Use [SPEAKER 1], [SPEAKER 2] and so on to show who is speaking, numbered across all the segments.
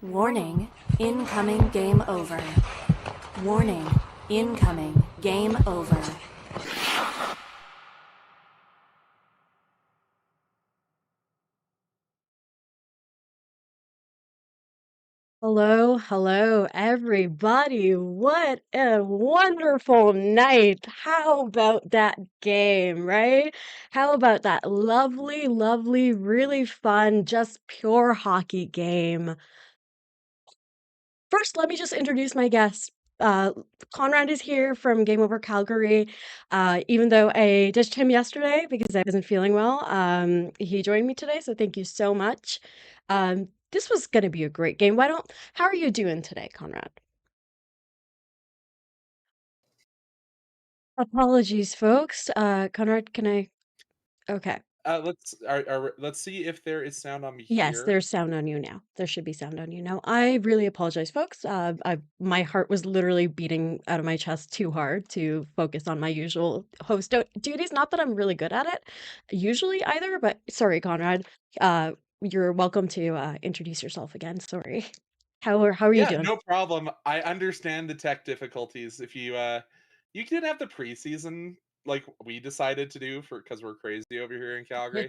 [SPEAKER 1] Warning, incoming game over. Warning, incoming game over.
[SPEAKER 2] Hello, everybody. What a wonderful night. How about that game, right? How about that lovely, really fun, just pure hockey game? First, let me just introduce my guest. Uh, Conrad is here from Game Over Calgary. Even though I ditched him yesterday because I wasn't feeling well, he joined me today, so thank you so much. This was going to be a great game. How are you doing today, Conrad? Apologies, folks. Conrad, okay.
[SPEAKER 3] Let's see if there is sound on me
[SPEAKER 2] Yes,
[SPEAKER 3] here.
[SPEAKER 2] there's sound on you now. There should be sound on you now. I really apologize, folks. My heart was literally beating out of my chest too hard to focus on my usual duties. Not that I'm really good at it, usually either. But sorry, Conrad. You're welcome to introduce yourself again. Sorry. How are you
[SPEAKER 3] Yeah,
[SPEAKER 2] doing?
[SPEAKER 3] no problem. I understand the tech difficulties. If you did have the preseason like we decided to do for because we're crazy over here in Calgary.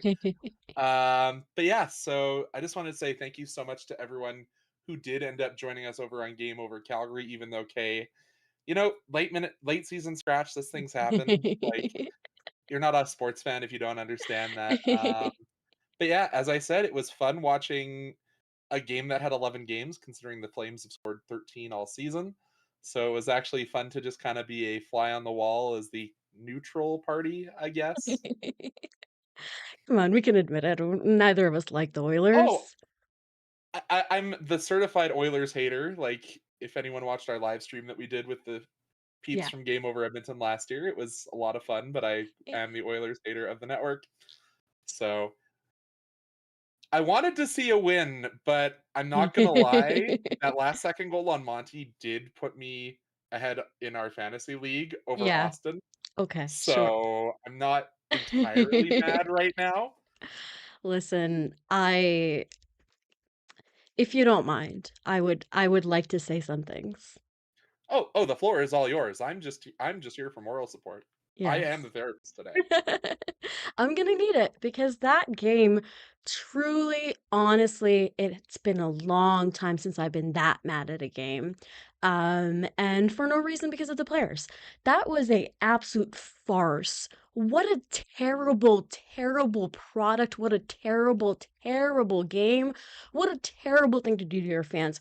[SPEAKER 3] But yeah, so I just wanted to say thank you so much to everyone who did end up joining us over on Game Over Calgary, even though late season scratch, this things happen. Like you're not a sports fan if you don't understand that. But yeah, as I said, it was fun watching a game that had 11 games, considering the Flames have scored 13 all season. So it was actually fun to just kind of be a fly on the wall as the neutral party, I guess.
[SPEAKER 2] Come on, we can admit it. Neither of us like the
[SPEAKER 3] Oh,
[SPEAKER 2] Oilers.
[SPEAKER 3] I'm the certified Oilers hater. Like, if anyone watched our live stream that we did with the peeps
[SPEAKER 2] Yeah.
[SPEAKER 3] from Game Over Edmonton last year, it was a lot of fun, but I am the Oilers hater of the network. So I wanted to see a win, but I'm not gonna lie, that last second goal on Monty did put me ahead in our fantasy league over
[SPEAKER 2] Yeah.
[SPEAKER 3] Austin.
[SPEAKER 2] Okay. Sure.
[SPEAKER 3] So I'm not entirely mad right now.
[SPEAKER 2] Listen, if you don't mind, I would like to say some things.
[SPEAKER 3] Oh, the floor is all yours. I'm just here for moral support. I am
[SPEAKER 2] Yes.
[SPEAKER 3] the therapist today.
[SPEAKER 2] I'm gonna need it because that game truly, honestly, it's been a long time since I've been that mad at a game. And for no reason because of the players. That was a absolute farce. What a terrible, terrible product. What a terrible, terrible game. What a terrible thing to do to your fans.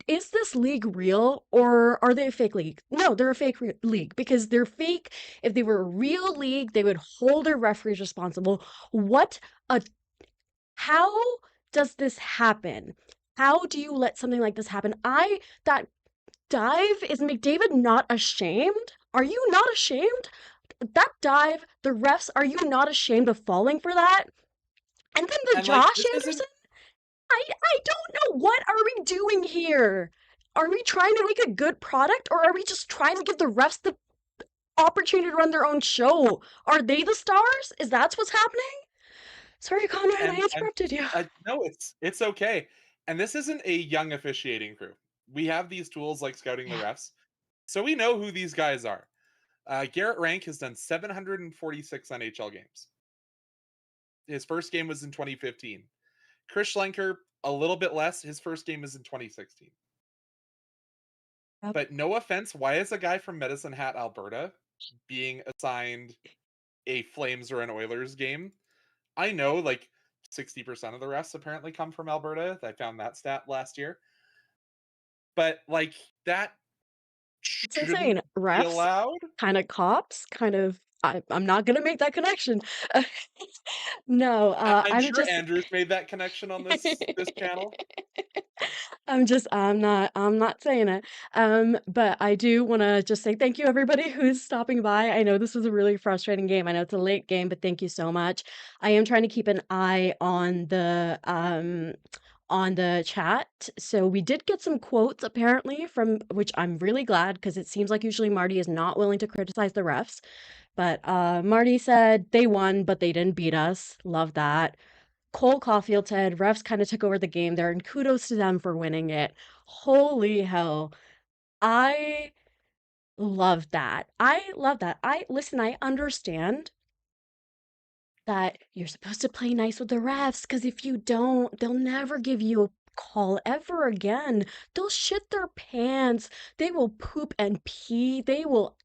[SPEAKER 2] Is this league real or are they a fake league? No, they're a fake league because they're fake. If they were a real league, they would hold their referees responsible. What a how does this happen? How do you let something like this happen? That dive is McDavid not ashamed? Are you not ashamed? That dive, the refs, are you not ashamed of falling for that? And then the
[SPEAKER 3] And like
[SPEAKER 2] Josh
[SPEAKER 3] this isn't
[SPEAKER 2] Anderson? I don't know. What are we doing here? Are we trying to make a good product or are we just trying to give the refs the opportunity to run their own show? Are they the stars? Is that what's happening? Sorry, Conrad, I
[SPEAKER 3] and
[SPEAKER 2] interrupted you.
[SPEAKER 3] no, it's okay. And this isn't a young officiating crew. We have these tools like scouting the
[SPEAKER 2] Yeah.
[SPEAKER 3] refs, so we know who these guys are. Garrett Rank has done 746 NHL games. His first game was in 2015. Chris Schlenker, a little bit less. His first game is in 2016.
[SPEAKER 2] Yep.
[SPEAKER 3] But no offense, why is a guy from Medicine Hat, Alberta, being assigned a Flames or an Oilers game? I know like 60% of the refs apparently come from Alberta. I found that stat last year. But like that
[SPEAKER 2] It's
[SPEAKER 3] shouldn't
[SPEAKER 2] insane.
[SPEAKER 3] be
[SPEAKER 2] Refs,
[SPEAKER 3] allowed.
[SPEAKER 2] kind of cops, kind of. I'm not gonna make that connection. No,
[SPEAKER 3] I'm
[SPEAKER 2] I'm
[SPEAKER 3] sure
[SPEAKER 2] just.
[SPEAKER 3] Andrews made that connection on this channel.
[SPEAKER 2] I'm not saying it. But I do want to just say thank you everybody who's stopping by. I know this was a really frustrating game. I know it's a late game, but thank you so much. I am trying to keep an eye on the chat. So we did get some quotes apparently from which I'm really glad because it seems like usually Marty is not willing to criticize the refs. But Marty said they won, but they didn't beat us. Love that. Cole Caulfield said refs kind of took over the game there, and kudos to them for winning it. Holy hell. I love that. I love that. Listen, I understand that you're supposed to play nice with the refs because if you don't, they'll never give you a call ever again. They'll shit their pants. They will poop and pee. They will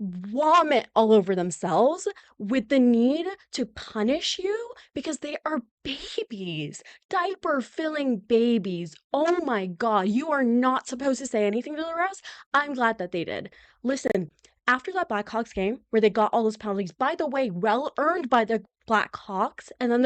[SPEAKER 2] vomit all over themselves with the need to punish you because they are babies, diaper filling babies. Oh my God, you are not supposed to say anything to the refs. I'm glad that they did. Listen, after that Blackhawks game where they got all those penalties, by the way, well earned by the Blackhawks, and then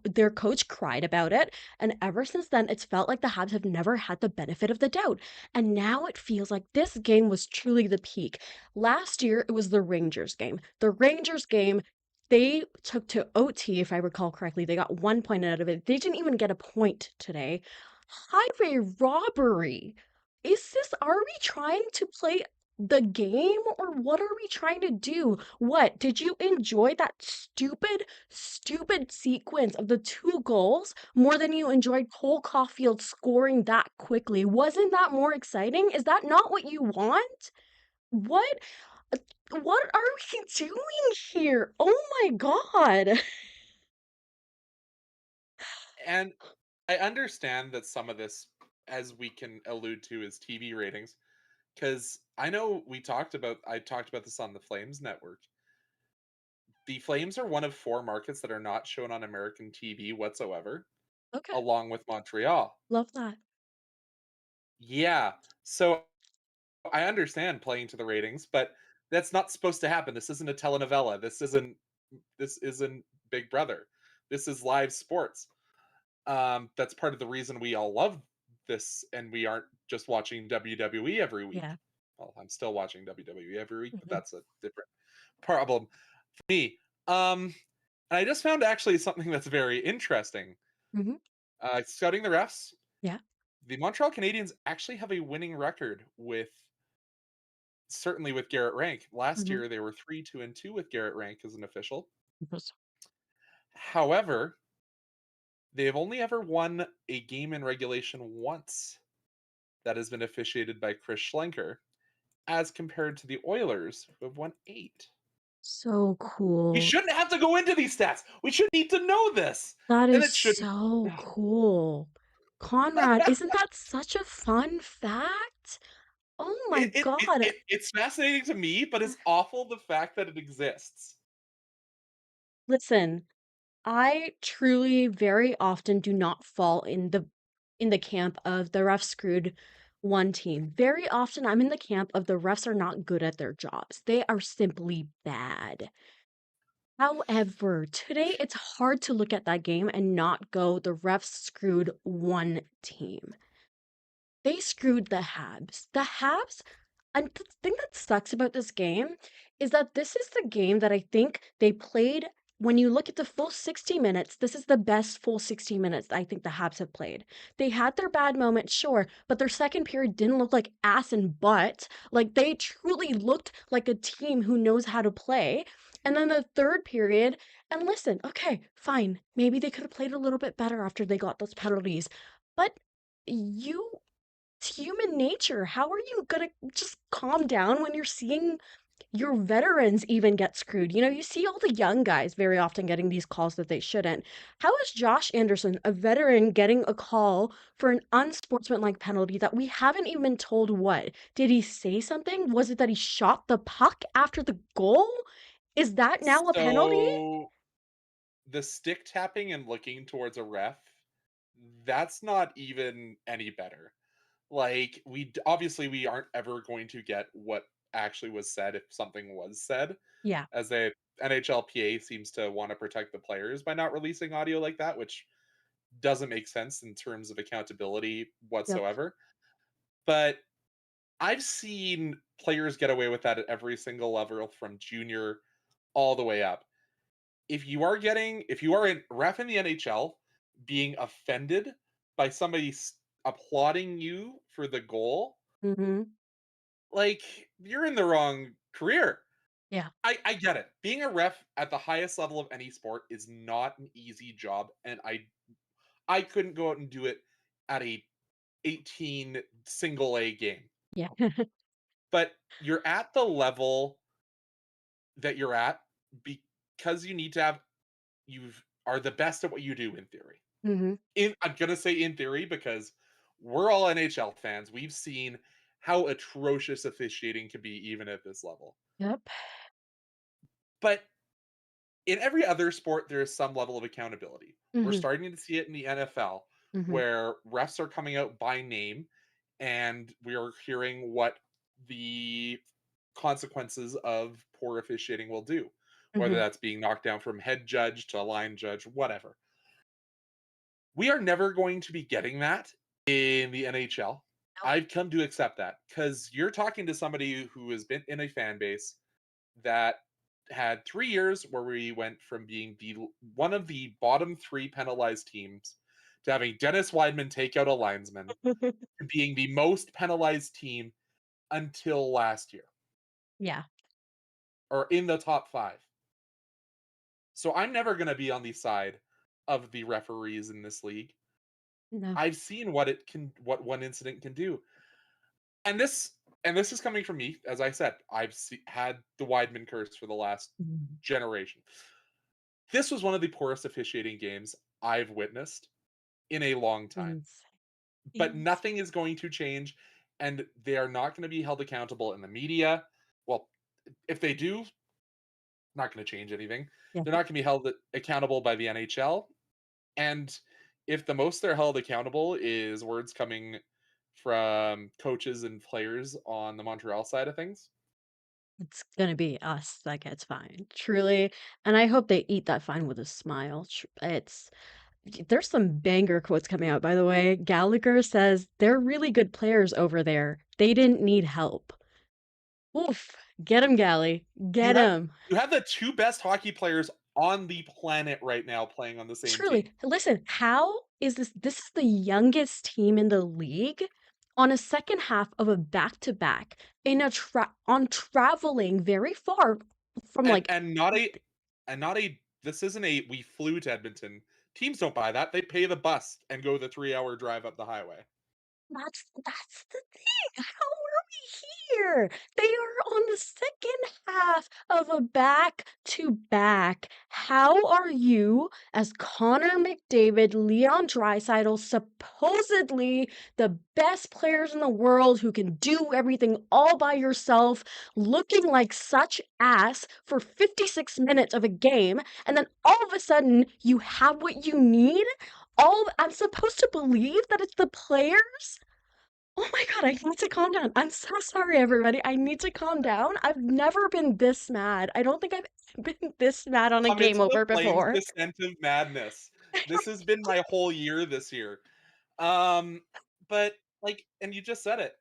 [SPEAKER 2] their coach cried about it. And ever since then, it's felt like the Habs have never had the benefit of the doubt. And now it feels like this game was truly the peak. Last year, it was the Rangers game. The Rangers game, they took to OT, if I recall correctly. They got 1 point out of it. They didn't even get a point today. Highway robbery. Are we trying to play the game or what are we trying to do? What? Did you enjoy that stupid sequence of the 2 goals more than you enjoyed Cole Caulfield scoring that quickly? Wasn't that more exciting? Is that not what you want? What? Uh, What are we doing here? Oh my God.
[SPEAKER 3] And I understand that some of this, as we can allude to, is TV ratings. Because I know I talked about this on the Flames network. The Flames are one of 4 markets that are not shown on American TV whatsoever,
[SPEAKER 2] Okay,
[SPEAKER 3] along with Montreal.
[SPEAKER 2] love that.
[SPEAKER 3] Yeah. So I understand playing to the ratings, but that's not supposed to happen. This isn't a telenovela. This isn't Big Brother. This is live sports. That's part of the reason we all love this and we aren't just watching WWE every week.
[SPEAKER 2] Yeah.
[SPEAKER 3] Well, I'm still watching WWE every week, but
[SPEAKER 2] Mhm.
[SPEAKER 3] that's a different problem for me. And I just found actually something that's very interesting.
[SPEAKER 2] Mhm.
[SPEAKER 3] Scouting the refs,
[SPEAKER 2] Yeah.
[SPEAKER 3] the Montreal Canadiens actually have a winning record with certainly with Garrett Rank. Last
[SPEAKER 2] Mhm.
[SPEAKER 3] year they were 3-2-2 with Garrett Rank as an official.
[SPEAKER 2] Yes.
[SPEAKER 3] However, they have only ever won a game in regulation once that has been officiated by Chris Schlenker, as compared to the Oilers, who have won 8.
[SPEAKER 2] So
[SPEAKER 3] We
[SPEAKER 2] cool.
[SPEAKER 3] shouldn't have to go into these stats. We should need to know this.
[SPEAKER 2] That
[SPEAKER 3] And
[SPEAKER 2] is
[SPEAKER 3] it shouldn't.
[SPEAKER 2] so cool. Conrad, isn't that such a fun fact? Oh my God.
[SPEAKER 3] It's fascinating to me, but it's awful the fact that it exists.
[SPEAKER 2] Listen, I truly very often do not fall in the camp of the refs screwed one team. Very often I'm in the camp of the refs are not good at their jobs. They are simply bad. However, today it's hard to look at that game and not go the refs screwed one team. They screwed the Habs. The Habs, and the thing that sucks about this game is that this is the game that I think they played. When you look at the full 60 minutes, this is the best full 60 minutes I think the Habs have played. They had their bad moments, sure, but their second period didn't look like ass and butt. Like they truly looked like a team who knows how to play. And then the third period, and listen, okay, fine. Maybe they could have played a little bit better after they got those penalties. But you it's human nature. How are you gonna just calm down when you're seeing your veterans even get screwed? You see all the young guys very often getting these calls that they shouldn't. How is Josh Anderson, a veteran, getting a call for an unsportsmanlike penalty that we haven't even been told what? Did he say something? Was it that he shot the puck after the goal? Is that now a penalty?
[SPEAKER 3] So the stick tapping and looking towards a ref, that's not even any better. Like obviously we aren't ever going to get what actually was said if something was said,
[SPEAKER 2] Yeah.
[SPEAKER 3] as the NHLPA seems to want to protect the players by not releasing audio like that, which doesn't make sense in terms of accountability
[SPEAKER 2] Yep.
[SPEAKER 3] whatsoever. But I've seen players get away with that at every single level from junior all the way up. If you are a ref in the NHL being offended by somebody applauding you for the goal,
[SPEAKER 2] Mhm.
[SPEAKER 3] like you're in the wrong career.
[SPEAKER 2] Yeah.
[SPEAKER 3] I get it. Being a ref at the highest level of any sport is not an easy job, and I couldn't go out and do it at a 18 single A game.
[SPEAKER 2] Yeah.
[SPEAKER 3] But you're at the level that you're at because you need to have you are the best at what you do in theory.
[SPEAKER 2] Mhm.
[SPEAKER 3] I'm gonna say in theory because we're all NHL fans. We've seen how atrocious officiating can be even at this level.
[SPEAKER 2] Yep.
[SPEAKER 3] But in every other sport, there is some level of accountability. We're
[SPEAKER 2] Mhm.
[SPEAKER 3] starting to see it in the NFL,
[SPEAKER 2] Mhm.
[SPEAKER 3] where refs are coming out by name, and we are hearing what the consequences of poor officiating will do, whether
[SPEAKER 2] Mhm.
[SPEAKER 3] that's being knocked down from head judge to line judge, whatever. We are never going to be getting that in the NHL.
[SPEAKER 2] Nope.
[SPEAKER 3] I've come to accept that because you're talking to somebody who has been in a fan base that had 3 years where we went from being one of the bottom 3 penalized teams to having Dennis Weidman take out a linesman to being the most penalized team until last year,
[SPEAKER 2] Yeah.
[SPEAKER 3] or in the top 5. So I'm never gonna be on the side of the referees in this league.
[SPEAKER 2] No.
[SPEAKER 3] I've seen what one incident can do. And this is coming from me, as I said, had the Weidman curse for the last
[SPEAKER 2] Mhm.
[SPEAKER 3] generation. This was one of the poorest officiating games I've witnessed in a long time.
[SPEAKER 2] Insane.
[SPEAKER 3] But
[SPEAKER 2] Insane.
[SPEAKER 3] nothing is going to change, and they are not going to be held accountable in the media. Well, if they do, not going to change anything.
[SPEAKER 2] Yeah.
[SPEAKER 3] They're not going to be held accountable by the NHL. And if the most they're held accountable is words coming from coaches and players on the Montreal side of things,
[SPEAKER 2] It's gonna be us that gets fined, truly, and I hope they eat that fine with a smile. It's there's some banger quotes coming out, by the way. Gallagher says, "They're really good players over there. They didn't need help." Oof. Get him, Gally.
[SPEAKER 3] you
[SPEAKER 2] Get
[SPEAKER 3] have
[SPEAKER 2] him.
[SPEAKER 3] you have the two best hockey players on the planet right now playing on the same team.
[SPEAKER 2] Truly. Listen, how is this is the youngest team in the league on a second half of a back-to-back in a traveling very far from,
[SPEAKER 3] And
[SPEAKER 2] like,
[SPEAKER 3] and not a and not a this isn't a we flew to Edmonton. Teams don't buy that. They pay the bus and go the 3-hour drive up the highway.
[SPEAKER 2] that's the thing. How are we here? They are on the second half of a back-to-back. How are you, as Connor McDavid, Leon Draisaitl, supposedly the best players in the world who can do everything all by yourself, looking like such ass for 56 minutes of a game, and then all of a sudden you have what you need? I'm supposed to believe that it's the players? Oh my god, I need to calm down. I'm so sorry, everybody. I need to calm down. I've never been this mad. I don't think I've been this mad on a game
[SPEAKER 3] Amidst the
[SPEAKER 2] over
[SPEAKER 3] flames
[SPEAKER 2] before.
[SPEAKER 3] descent of madness. This has been my whole year this year. Um, but, like, and you just said it.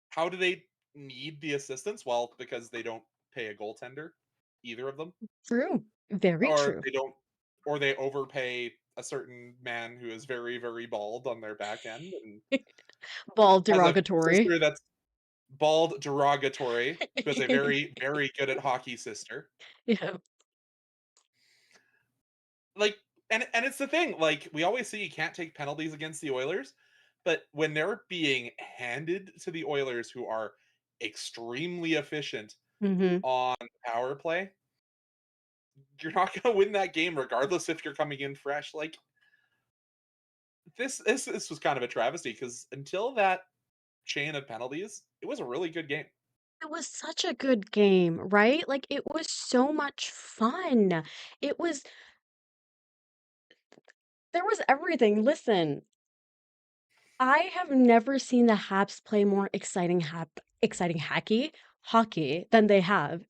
[SPEAKER 3] How do they need the assistance? Well, because they don't pay a goaltender, either of them,
[SPEAKER 2] True. Very
[SPEAKER 3] or
[SPEAKER 2] true.
[SPEAKER 3] they don't or they overpay a certain man who is very, very bald on their back end and
[SPEAKER 2] Ball
[SPEAKER 3] has a
[SPEAKER 2] derogatory.
[SPEAKER 3] sister that's bald derogatory, who is a very, very good at hockey sister.
[SPEAKER 2] Yeah.
[SPEAKER 3] Like, and it's the thing, like, we always say you can't take penalties against the Oilers, but when they're being handed to the Oilers, who are extremely efficient
[SPEAKER 2] Mhm.
[SPEAKER 3] on power play, you're not gonna win that game regardless if you're coming in fresh. Like, this was kind of a travesty because until that chain of penalties, it was a really good game.
[SPEAKER 2] It was such a good game, right? Like, it was so much fun. It was there was everything. Listen, I have never seen the Habs play more exciting hockey than they have.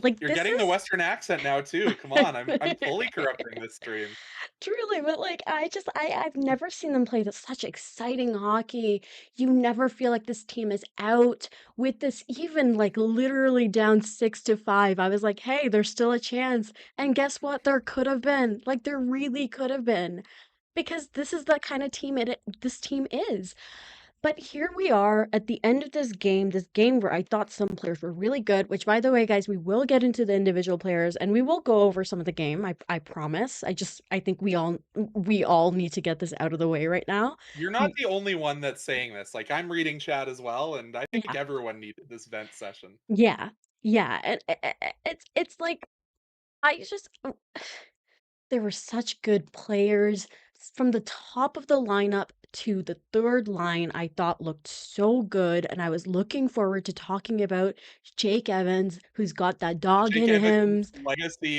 [SPEAKER 2] Like,
[SPEAKER 3] You're
[SPEAKER 2] this
[SPEAKER 3] getting the
[SPEAKER 2] is
[SPEAKER 3] Western accent now too. Come on, I'm fully corrupting this stream.
[SPEAKER 2] truly, but, like, I've never seen them play such exciting hockey. You never feel like this team is out with this even, like, literally down 6-5. I was like, "Hey, there's still a chance." And guess what? There could have been. Like, there really could have been. Because this is the kind of team this team is. But here we are at the end of this game where I thought some players were really good, which by the way, guys, we will get into the individual players and we will go over some of the game. I promise. I think we all need to get this out of the way right now.
[SPEAKER 3] You're not
[SPEAKER 2] We
[SPEAKER 3] the only one that's saying this. Like, I'm reading chat as well, and I think
[SPEAKER 2] yeah.
[SPEAKER 3] everyone needed this vent session.
[SPEAKER 2] Yeah. Yeah. And it's like I just there were such good players from the top of the lineup to the third line. I thought looked so good, and I was looking forward to talking about Jake Evans, who's got that dog
[SPEAKER 3] Jake
[SPEAKER 2] in him.
[SPEAKER 3] Evans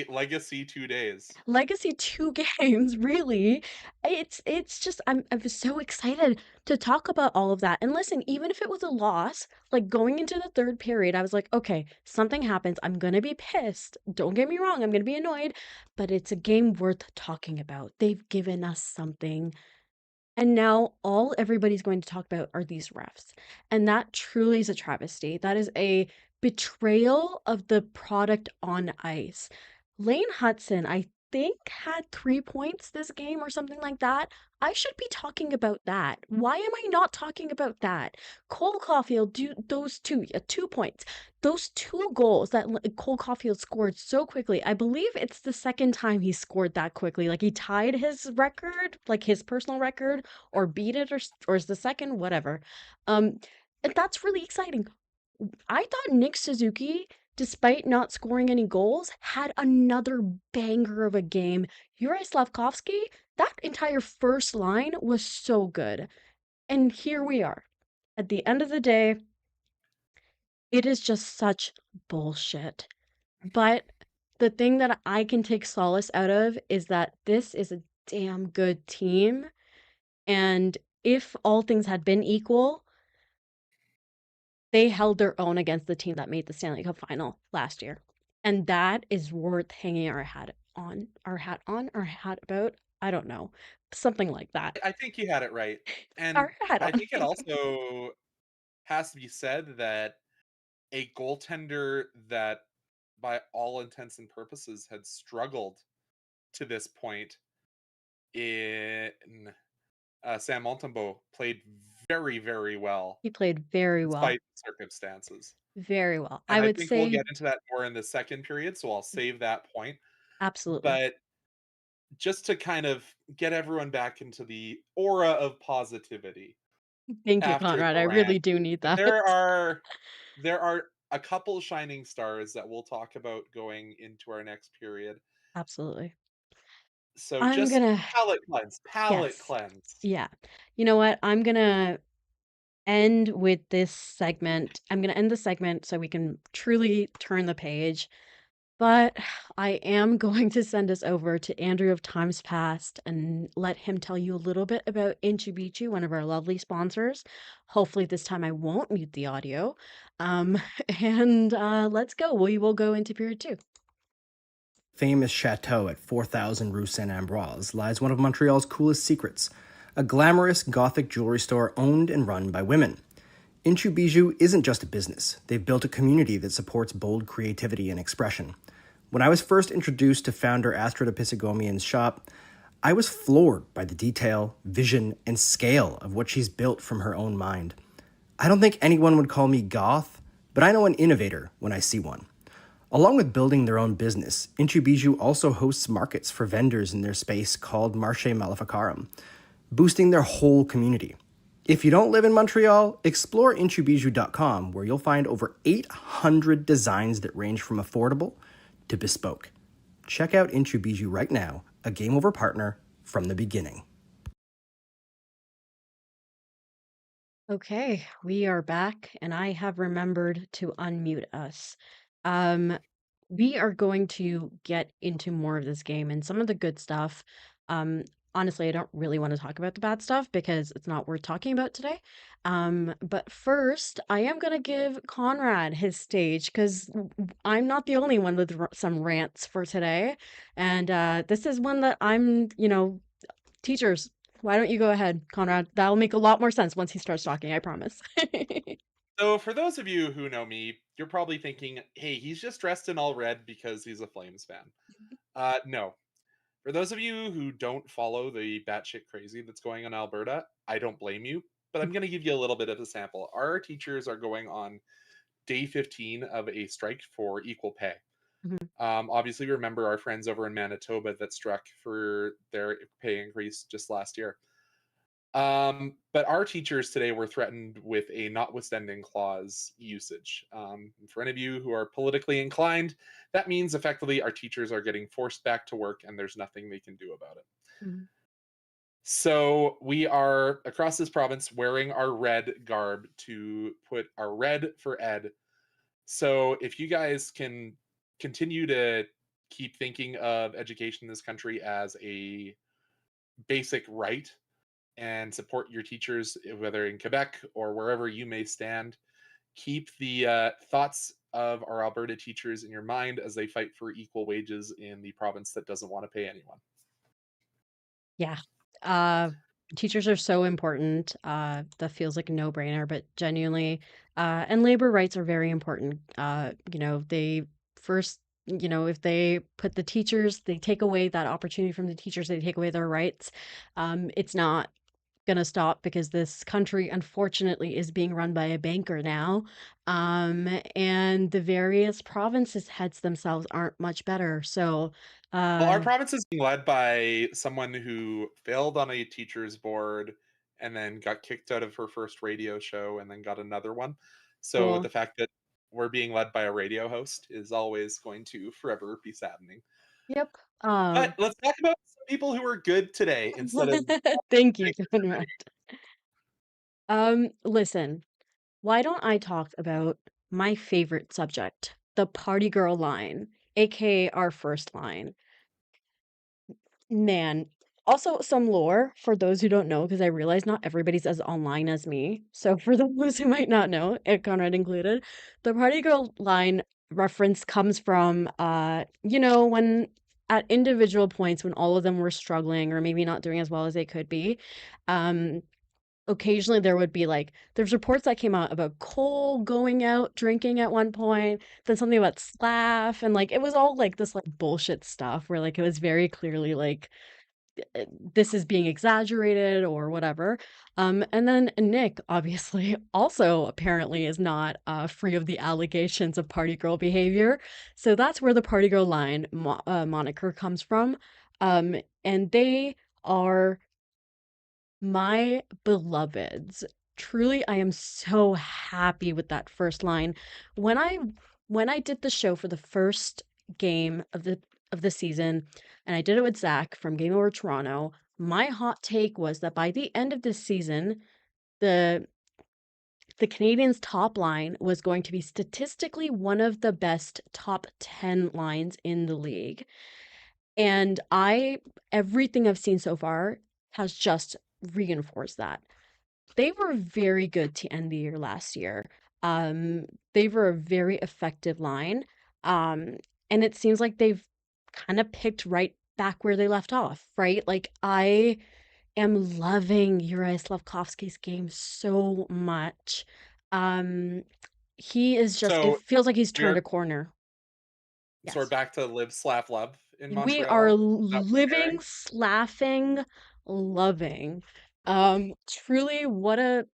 [SPEAKER 3] legacy 2 days.
[SPEAKER 2] Legacy 2 games, really. It's just I'm so excited to talk about all of that. And listen, even if it was a loss, like going into the third period, I was like, okay, something happens. I'm gonna be pissed. Don't get me wrong, I'm gonna be annoyed, but it's a game worth talking about. They've given us something. And now all everybody's going to talk about are these refs. And that truly is a travesty. That is a betrayal of the product on ice. Lane Hudson, I think, had 3 points this game or something like that. I should be talking about that. Why am I not talking about that? Cole Caulfield, do those 2 points. Those 2 goals that Cole Caulfield scored so quickly. I believe it's the second time he scored that quickly. Like he tied his record, like his personal record, or beat it, or is the second, whatever. And that's really exciting. I thought Nick Suzuki, despite not scoring any goals, had another banger of a game. Yuri Slavkovsky, that entire first line was so good. And here we are. At the end of the day, it is just such bullshit. But the thing that I can take solace out of is that this is a damn good team. And if all things had been equal, they held their own against the team that made the Stanley Cup final last year. And that is worth hanging our hat about. I don't know. Something like that.
[SPEAKER 3] I think you had it right. And
[SPEAKER 2] Our hat
[SPEAKER 3] I
[SPEAKER 2] on.
[SPEAKER 3] think it also has to be said that a goaltender that, by all intents and purposes, had struggled to this point in Sam Montembeault played very, very well
[SPEAKER 2] He played very well.
[SPEAKER 3] despite the circumstances.
[SPEAKER 2] Very well.
[SPEAKER 3] And
[SPEAKER 2] I
[SPEAKER 3] I
[SPEAKER 2] would
[SPEAKER 3] think we'll
[SPEAKER 2] say
[SPEAKER 3] get into that more in the second period, so I'll save that point.
[SPEAKER 2] absolutely.
[SPEAKER 3] But just to kind of get everyone back into the aura of positivity
[SPEAKER 2] Thank you,
[SPEAKER 3] after
[SPEAKER 2] Conrad.
[SPEAKER 3] the
[SPEAKER 2] I
[SPEAKER 3] rant,
[SPEAKER 2] really do need that.
[SPEAKER 3] there are a couple shining stars that we'll talk about going into our next period.
[SPEAKER 2] Absolutely.
[SPEAKER 3] So
[SPEAKER 2] I'm
[SPEAKER 3] just
[SPEAKER 2] gonna
[SPEAKER 3] palate
[SPEAKER 2] yes.
[SPEAKER 3] cleanse.
[SPEAKER 2] Yeah. You know what? I'm gonna end with this segment. I'm gonna end the segment so we can truly turn the page. But I am going to send us over to Andrew of Times Past and let him tell you a little bit about Inchubichu, one of our lovely sponsors. Hopefully this time I won't mute the audio. Um, and let's go. We will go into period 2.
[SPEAKER 4] Famous chateau at 4000 Rue Saint Ambroise lies one of Montreal's coolest secrets, a glamorous Gothic jewelry store owned and run by women. Inchu Bijou isn't just a business. They've built a community that supports bold creativity and expression. When I was first introduced to founder Astrid Episegomian's shop, I was floored by the detail, vision, and scale of what she's built from her own mind. I don't think anyone would call me goth, but I know an innovator when I see one. Along with building their own business, Inchu Bijou also hosts markets for vendors in their space called Marché Maleficarum, boosting their whole community. If you don't live in Montreal, explore inchubijou.com, where you'll find over 800 designs that range from affordable to bespoke. Check out Inchu Bijou right now, a Game Over partner from the beginning.
[SPEAKER 2] Okay, we are back, and I have remembered to unmute us. Um, we are going to get into more of this game and some of the good stuff. Um, honestly, I don't really want to talk about the bad stuff because it's not worth talking about today. But first, I am going to give Conrad his stage because I'm not the only one with some rants for today. And this is one that teachers, why don't you go ahead, Conrad? That'll make a lot more sense once he starts talking, I promise.
[SPEAKER 3] So for those of you who know me, you're probably thinking, "Hey, he's just dressed in all red because he's a Flames fan." No. For those of you who don't follow the batshit crazy that's going on in Alberta, I don't blame you. but I'm going to give you a little bit of a sample. Our teachers are going on day 15 of a strike for equal pay.
[SPEAKER 2] Mhm.
[SPEAKER 3] Obviously, remember our friends over in Manitoba that struck for their pay increase just last year. But our teachers today were threatened with a notwithstanding clause usage. For any of you who are politically inclined, that means effectively our teachers are getting forced back to work and there's nothing they can do about it.
[SPEAKER 2] Mhm.
[SPEAKER 3] So we are across this province wearing our red garb to put our red for ed. So if you guys can continue to keep thinking of education in this country as a basic right and support your teachers, whether in Quebec or wherever you may stand, keep the thoughts of our Alberta teachers in your mind as they fight for equal wages in the province that doesn't want to pay anyone.
[SPEAKER 2] Yeah. Uh, Teachers are so important. That feels like a no-brainer, but genuinely, and labor rights are very important. They first, if they put the teachers, they take away that opportunity from the teachers, they take away their rights. It's not gonna stop because this country, unfortunately, is being run by a banker now. And the various provinces heads themselves aren't much better. So,
[SPEAKER 3] Well, our
[SPEAKER 2] uh,
[SPEAKER 3] province is being led by someone who failed on a teacher's board and then got kicked out of her first radio show and then got another one. So
[SPEAKER 2] cool.
[SPEAKER 3] the fact that we're being led by a radio host is always going to forever be saddening.
[SPEAKER 2] Yep.
[SPEAKER 3] But let's talk about some people who are good today instead of
[SPEAKER 2] Thank you, Conrad. Listen, why don't I talk about my favorite subject, the party girl line, aka our first line. Man, also some lore for those who don't know, because I realize not everybody's as online as me. So for those who might not know, Conrad included, the party girl line reference comes from when at individual points when all of them were struggling or maybe not doing as well as they could be, um occasionally there would be like there's reports that came out about Cole going out drinking at one point, then something about Slav, and like it was all like this like bullshit stuff where like it was very clearly like this is being exaggerated or whatever. And then Nick obviously also apparently is not free of the allegations of party girl behavior. So that's where the party girl line moniker comes from. And they are my beloveds. Truly, I am so happy with that first line. When I when I did the show for the first game of the season, and I did it with Zach from Game Over Toronto, my hot take was that by the end of this season, the the Canadiens' top line was going to be statistically one of the best top 10 lines in the league. And everything I've seen so far has just reinforced that. They were very good to end the year last year. They were a very effective line. And it seems like they've kind of picked right back where they left off, right? Like I am loving Uri Slavkovsky's game so much. Um, he is just it
[SPEAKER 3] so
[SPEAKER 2] feels like he's
[SPEAKER 3] we
[SPEAKER 2] turned
[SPEAKER 3] are
[SPEAKER 2] a corner.
[SPEAKER 3] so we're
[SPEAKER 2] Yes.
[SPEAKER 3] back to live slap love in
[SPEAKER 2] We are
[SPEAKER 3] Montreal. Is that what we're
[SPEAKER 2] living,
[SPEAKER 3] hearing?
[SPEAKER 2] laughing, loving. Truly what a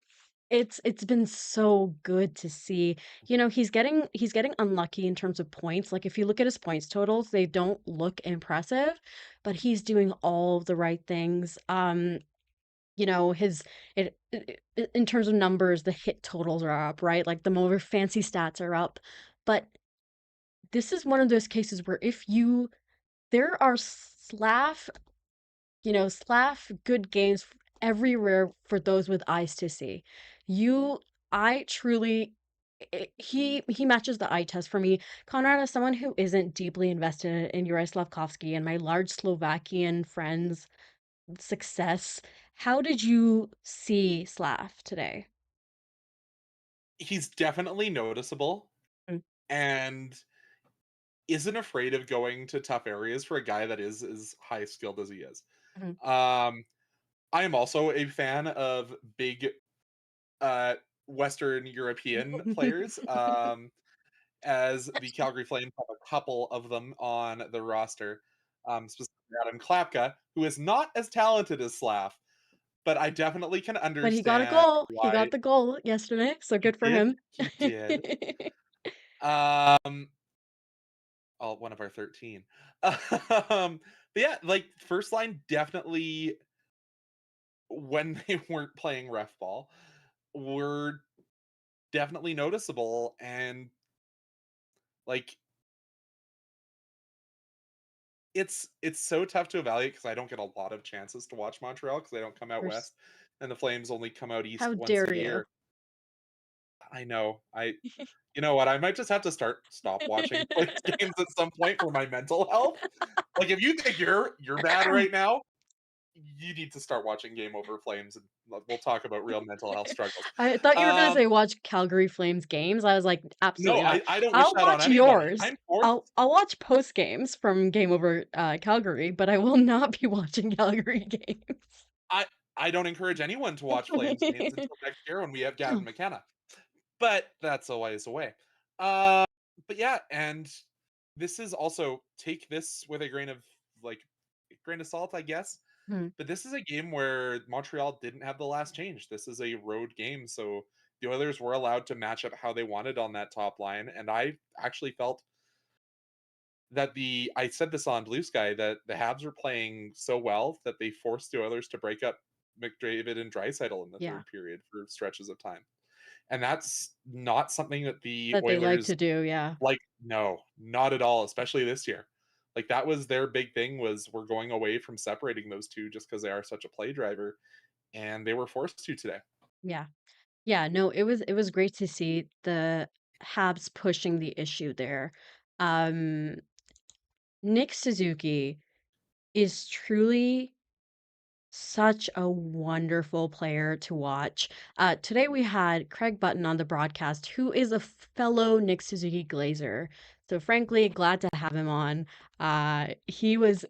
[SPEAKER 2] it's been so good to see. He's getting unlucky in terms of points. Like if you look at his points totals, they don't look impressive, but he's doing all the right things. His in terms of numbers, the hit totals are up, right? Like the more fancy stats are up. But this is one of those cases where if you there are Slav good games everywhere for those with eyes to see. You, I truly, he matches the eye test for me. Conrad, as someone who isn't deeply invested in Yuri Slavkovsky and my large Slovakian friends' success, how did you see Slav today?
[SPEAKER 3] He's definitely noticeable
[SPEAKER 2] Mm,
[SPEAKER 3] and isn't afraid of going to tough areas for a guy that is as high skilled as he is.
[SPEAKER 2] mhm.
[SPEAKER 3] Um, I am also a fan of big uh, Western European players. As the Calgary Flames have a couple of them on the roster, specifically Adam Klapka, who is not as talented as Slav, but I definitely can
[SPEAKER 2] But he got a
[SPEAKER 3] understand
[SPEAKER 2] goal. He
[SPEAKER 3] why
[SPEAKER 2] got the goal yesterday, so
[SPEAKER 3] he
[SPEAKER 2] good for
[SPEAKER 3] did.
[SPEAKER 2] him.
[SPEAKER 3] He did. Um, one of our 13. But yeah, like first line definitely when they weren't playing ref ball were definitely noticeable and like it's so tough to evaluate because I don't get a lot of chances to watch Montreal because they don't come out
[SPEAKER 2] Course.
[SPEAKER 3] west and the Flames only come out
[SPEAKER 2] How
[SPEAKER 3] east once
[SPEAKER 2] dare
[SPEAKER 3] a
[SPEAKER 2] you?
[SPEAKER 3] year. I know. You know what? I might just have to stop watching Flames games at some point for my mental health. Like if you think you're bad right now, you need to start watching Game Over Flames and we'll talk about real mental health struggles.
[SPEAKER 2] I thought you were gonna
[SPEAKER 3] Um
[SPEAKER 2] say watch Calgary Flames games. I was like,
[SPEAKER 3] no,
[SPEAKER 2] absolutely not.
[SPEAKER 3] I don't wish
[SPEAKER 2] I'll
[SPEAKER 3] that on
[SPEAKER 2] watch
[SPEAKER 3] anybody.
[SPEAKER 2] yours.
[SPEAKER 3] I'm forced.
[SPEAKER 2] I'll watch post games from Game Over Calgary, but I will not be watching Calgary games.
[SPEAKER 3] I I don't encourage anyone to watch Flames games until next year when we have Gavin McKenna. But that's a ways away. Uh, but yeah, and this is also take this with a grain of salt, I guess.
[SPEAKER 2] Hmm.
[SPEAKER 3] But this is a game where Montreal didn't have the last change. This is a road game, so the Oilers were allowed to match up how they wanted on that top line, and I actually felt that I said this on Blue Sky that the Habs were playing so well that they forced the Oilers to break up McDavid and Draisaitl in the
[SPEAKER 2] Yeah,
[SPEAKER 3] third period for stretches of time. And that's not something that the
[SPEAKER 2] that they like
[SPEAKER 3] Oilers
[SPEAKER 2] to do. Yeah.
[SPEAKER 3] like. No, not at all, especially this year. Like that was their big thing was we're going away from separating those two just because they are such a play driver, and they were forced to today.
[SPEAKER 2] Yeah. Yeah, no, it was great to see the Habs pushing the issue there. Um, Nick Suzuki is truly such a wonderful player to watch. Today we had Craig Button on the broadcast, who is a fellow Nick Suzuki Glazer. So frankly, glad to have him on. He was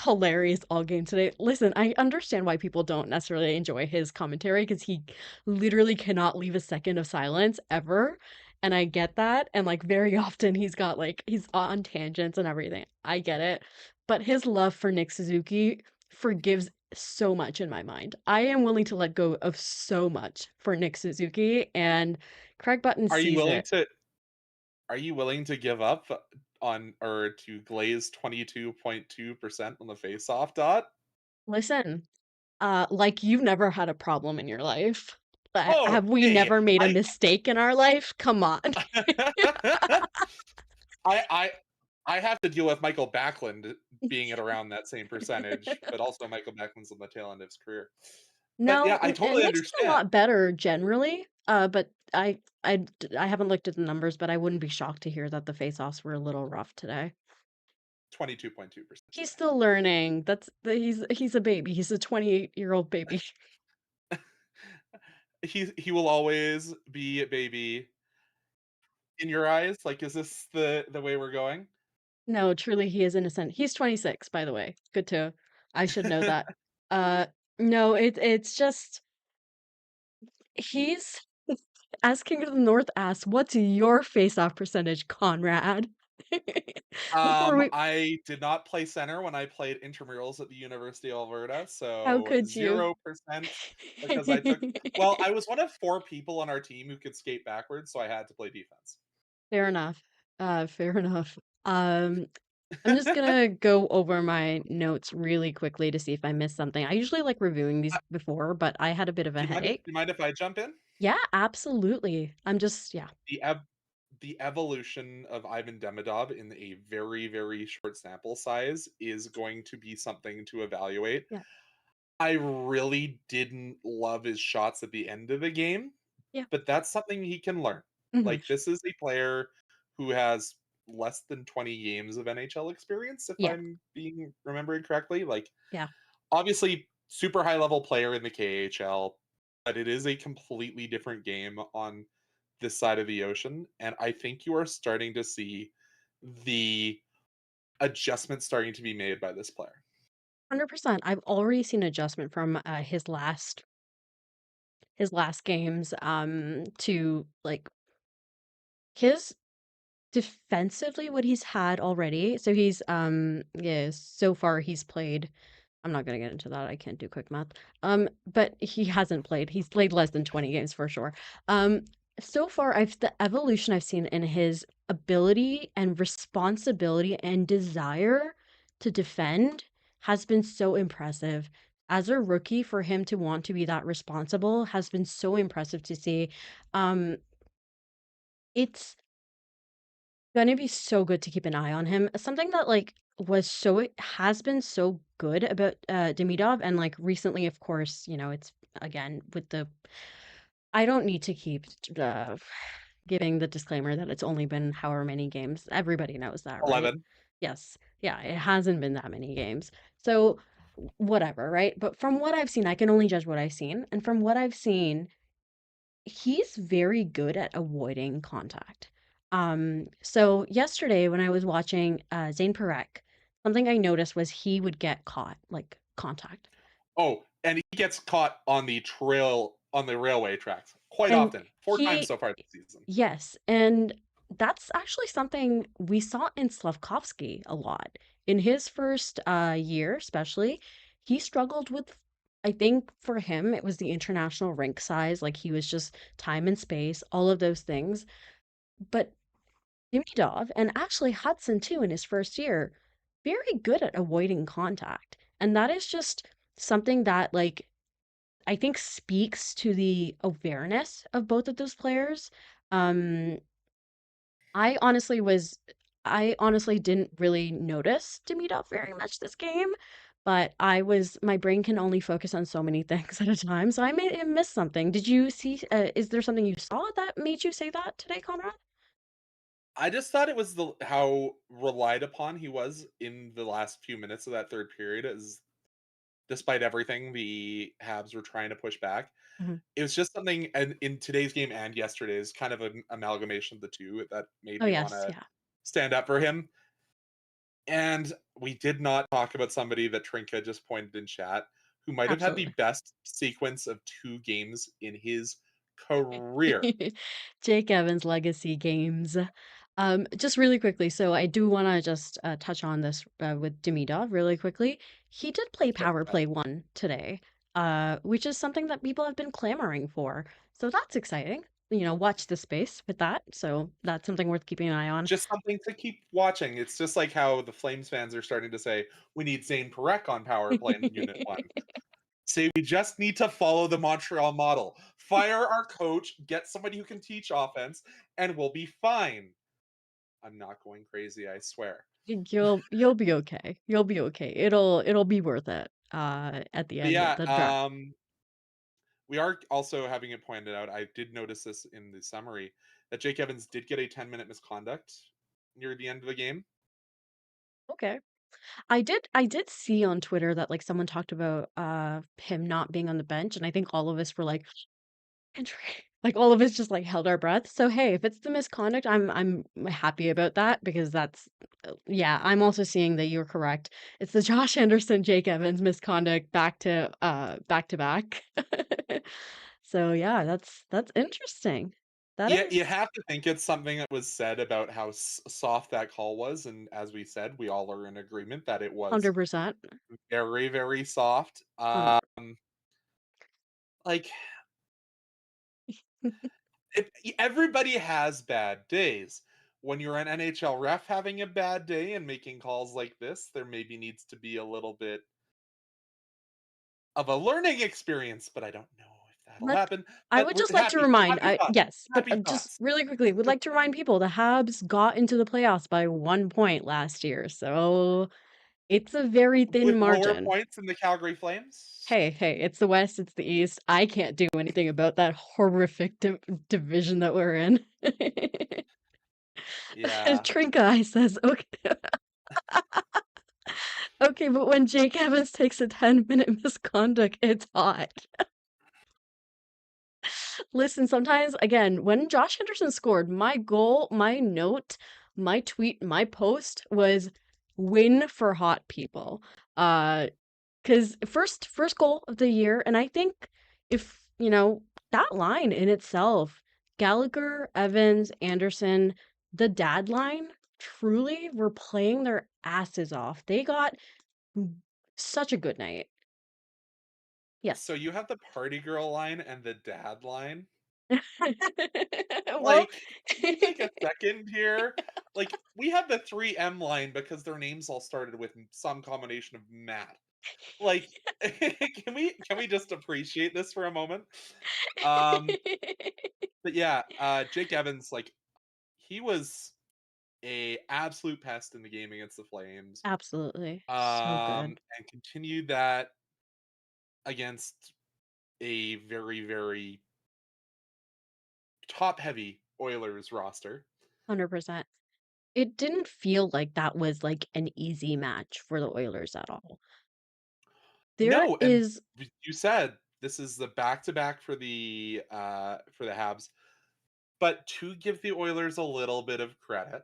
[SPEAKER 2] hilarious all game today. Listen, I understand why people don't necessarily enjoy his commentary because he literally cannot leave a second of silence ever. And I get that. And like very often he's on tangents and everything. I get it. But his love for Nick Suzuki forgives so much in my mind. I am willing to let go of so much for Nick Suzuki, and Craig Button
[SPEAKER 3] Are you
[SPEAKER 2] sees
[SPEAKER 3] willing
[SPEAKER 2] it.
[SPEAKER 3] to give up on or to glaze 22.2% on the face-off dot?
[SPEAKER 2] Listen, like you've never had a problem in your life.
[SPEAKER 3] Oh,
[SPEAKER 2] Have we
[SPEAKER 3] hey,
[SPEAKER 2] never made a mistake in our life? Come on.
[SPEAKER 3] I I I have to deal with Michael Backlund being at around that same percentage, but also Michael Backlund's on the tail end of his career. But yeah,
[SPEAKER 2] No,
[SPEAKER 3] I
[SPEAKER 2] and
[SPEAKER 3] totally
[SPEAKER 2] Nick's been a
[SPEAKER 3] understand.
[SPEAKER 2] lot better generally. But I haven't looked at the numbers, but I wouldn't be shocked to hear that the face-offs were a little rough today.
[SPEAKER 3] 22.2%
[SPEAKER 2] He's
[SPEAKER 3] today.
[SPEAKER 2] still learning. He's a baby. He's a 28-year-old baby.
[SPEAKER 3] He will always be a baby in your eyes. Like, is this the way we're going?
[SPEAKER 2] No, truly, he is innocent. He's 26, by the way. Good to I should know that. Uh, no, it's just he's as King of the North asks, "What's your face-off percentage, Conrad?" Before we
[SPEAKER 3] I did not play center when I played intramurals at the University of Alberta,
[SPEAKER 2] how
[SPEAKER 3] so
[SPEAKER 2] could you?
[SPEAKER 3] 0% because I took. Well, I was one of 4 people on our team who could skate backwards, so I had to play defense.
[SPEAKER 2] Fair enough. Fair enough. Um, I'm just gonna go over my notes really quickly to see if I missed something. I usually like reviewing these before, but I had a bit of a
[SPEAKER 3] Do
[SPEAKER 2] headache.
[SPEAKER 3] you mind if I jump in?
[SPEAKER 2] Yeah, absolutely. Yeah.
[SPEAKER 3] The the evolution of Ivan Demidov in a very, very short sample size is going to be something to evaluate.
[SPEAKER 2] Yeah.
[SPEAKER 3] I really didn't love his shots at the end of the game,
[SPEAKER 2] Yeah.
[SPEAKER 3] but that's something he can learn.
[SPEAKER 2] Mhm.
[SPEAKER 3] Like, this is a player who has less than 20 games of NHL experience, if
[SPEAKER 2] Yeah.
[SPEAKER 3] I'm being remembering correctly. Like,
[SPEAKER 2] Yeah.
[SPEAKER 3] obviously, super high level player in the KHL, but it is a completely different game on this side of the ocean. And I think you are starting to see the adjustments starting to be made by this player.
[SPEAKER 2] 100%. I've already seen adjustment from his last games to like his defensively what he's had already. So he's yeah, so far he's played I'm not gonna get into that. I can't do quick math. But he hasn't played. He's played less than 20 games for sure. Um, so far, the evolution I've seen in his ability and responsibility and desire to defend has been so impressive. As a rookie, for him to want to be that responsible has been so impressive to see. Um, it's gonna be so good to keep an eye on him. Something that has been so good about Demidov, and like recently, of course, it's again with the I don't need to keep giving the disclaimer that it's only been however many games. Everybody knows that, right?
[SPEAKER 3] 11.
[SPEAKER 2] Yes. Yeah, it hasn't been that many games. So whatever, right? But from what I've seen, I can only judge what I've seen. And from what I've seen, he's very good at avoiding contact. So yesterday when I was watching Zane Perek, something I noticed was he would get caught, like contact.
[SPEAKER 3] Oh, and he gets caught on the railway tracks quite
[SPEAKER 2] And
[SPEAKER 3] often. 4 times
[SPEAKER 2] he
[SPEAKER 3] so far this season.
[SPEAKER 2] Yes, and that's actually something we saw in Slavkovsky a lot. In his first year, especially, he struggled with, I think for him, it was the international rink size. Like he was just time and space, all of those things. But Demidov and actually Hudson too in his first year, very good at avoiding contact. And that is just something that like I think speaks to the awareness of both of those players. Um, I honestly was I honestly didn't really notice Demidov very much this game, but my brain can only focus on so many things at a time, so I may have missed something. Did you see, is there something you saw that made you say that today, Conrad?
[SPEAKER 3] I just thought it was how relied upon he was in the last few minutes of that third period, as despite everything the Habs were trying to push back.
[SPEAKER 2] Mhm.
[SPEAKER 3] It was just something, and in today's game and yesterday's, kind of an amalgamation of the two that made
[SPEAKER 2] Oh,
[SPEAKER 3] me want
[SPEAKER 2] yes,
[SPEAKER 3] to
[SPEAKER 2] yeah.
[SPEAKER 3] stand up for him. And we did not talk about somebody that Trinka just pointed in chat, who might have had the
[SPEAKER 2] Absolutely.
[SPEAKER 3] best sequence of 2 games in his career.
[SPEAKER 2] Jake Evans legacy games. Just really quickly, so I do want to just touch on this with Demidov really quickly. He did play
[SPEAKER 3] Sure.
[SPEAKER 2] Power Play 1 today, which is something that people have been clamoring for. So that's exciting. Watch the space with that. So that's something worth keeping an eye on.
[SPEAKER 3] Just something to keep watching. It's just like how the Flames fans are starting to say, we need Zane Perek on power play in Unit 1. Say we just need to follow the Montreal model. Fire our coach, get somebody who can teach offense, and we'll be fine. I'm not going crazy, I swear.
[SPEAKER 2] You'll be okay. You'll be okay. It'll be worth it at the
[SPEAKER 3] But
[SPEAKER 2] end of
[SPEAKER 3] yeah,
[SPEAKER 2] the draft.
[SPEAKER 3] we are also having it pointed out. I did notice this in the summary that Jake Evans did get a 10-minute misconduct near the end of the game.
[SPEAKER 2] Okay. I did see on Twitter that like someone talked about him not being on the bench, and I think all of us were like, "Andre," like all of us just like held our breath. So hey, if it's the misconduct, I'm happy about that because that's yeah, I'm also seeing that you're correct. It's the Josh Anderson, Jake Evans misconduct back to back. So yeah, that's interesting. That
[SPEAKER 3] Yeah, you
[SPEAKER 2] is
[SPEAKER 3] have to think it's something that was said about how soft that call was, and as we said, we all are in agreement that it was
[SPEAKER 2] 100%.
[SPEAKER 3] very, very soft. Like everybody has bad days. When you're an NHL ref having a bad day and making calls like this, there maybe needs to be a little bit of a learning experience, but I don't know if that'll
[SPEAKER 2] Let
[SPEAKER 3] happen.
[SPEAKER 2] I
[SPEAKER 3] But
[SPEAKER 2] would just like to remind
[SPEAKER 3] happy thoughts,
[SPEAKER 2] yes, but,
[SPEAKER 3] happy
[SPEAKER 2] just
[SPEAKER 3] thoughts.
[SPEAKER 2] really quickly, would like to remind people the Habs got into the playoffs by 1 point last year, so it's a very thin
[SPEAKER 3] With lower
[SPEAKER 2] margin.
[SPEAKER 3] points than the Calgary Flames.
[SPEAKER 2] Hey, hey, it's the West, it's the East. I can't do anything about that horrific division that we're in. And
[SPEAKER 3] Yeah.
[SPEAKER 2] Trinka Eye says, "Okay." Okay, but when Jake Evans takes a 10-minute misconduct, it's hot. Listen, sometimes, again, when Josh Henderson scored, my goal, my note, my tweet, my post was win for hot people. Because first goal of the year, and I think if, that line in itself, Gallagher, Evans, Anderson, the dad line, truly were playing their asses off. They got Such a good night. Yes.
[SPEAKER 3] So you have the party girl line and the dad line.
[SPEAKER 2] Well,
[SPEAKER 3] Like, can we take a second here? Like, we had the 3M line because their names all started with some combination of Matt. Like, can we just appreciate this for a moment? But yeah, Jake Evans, like, he was a absolute pest in the game against the Flames.
[SPEAKER 2] Absolutely. So good.
[SPEAKER 3] And continued that against a very, very top-heavy Oilers roster.
[SPEAKER 2] 100%. It didn't feel like that was like an easy match for the Oilers at all. There
[SPEAKER 3] No, and
[SPEAKER 2] is
[SPEAKER 3] you said this is the back-to-back for the Habs, but to give the Oilers a little bit of credit,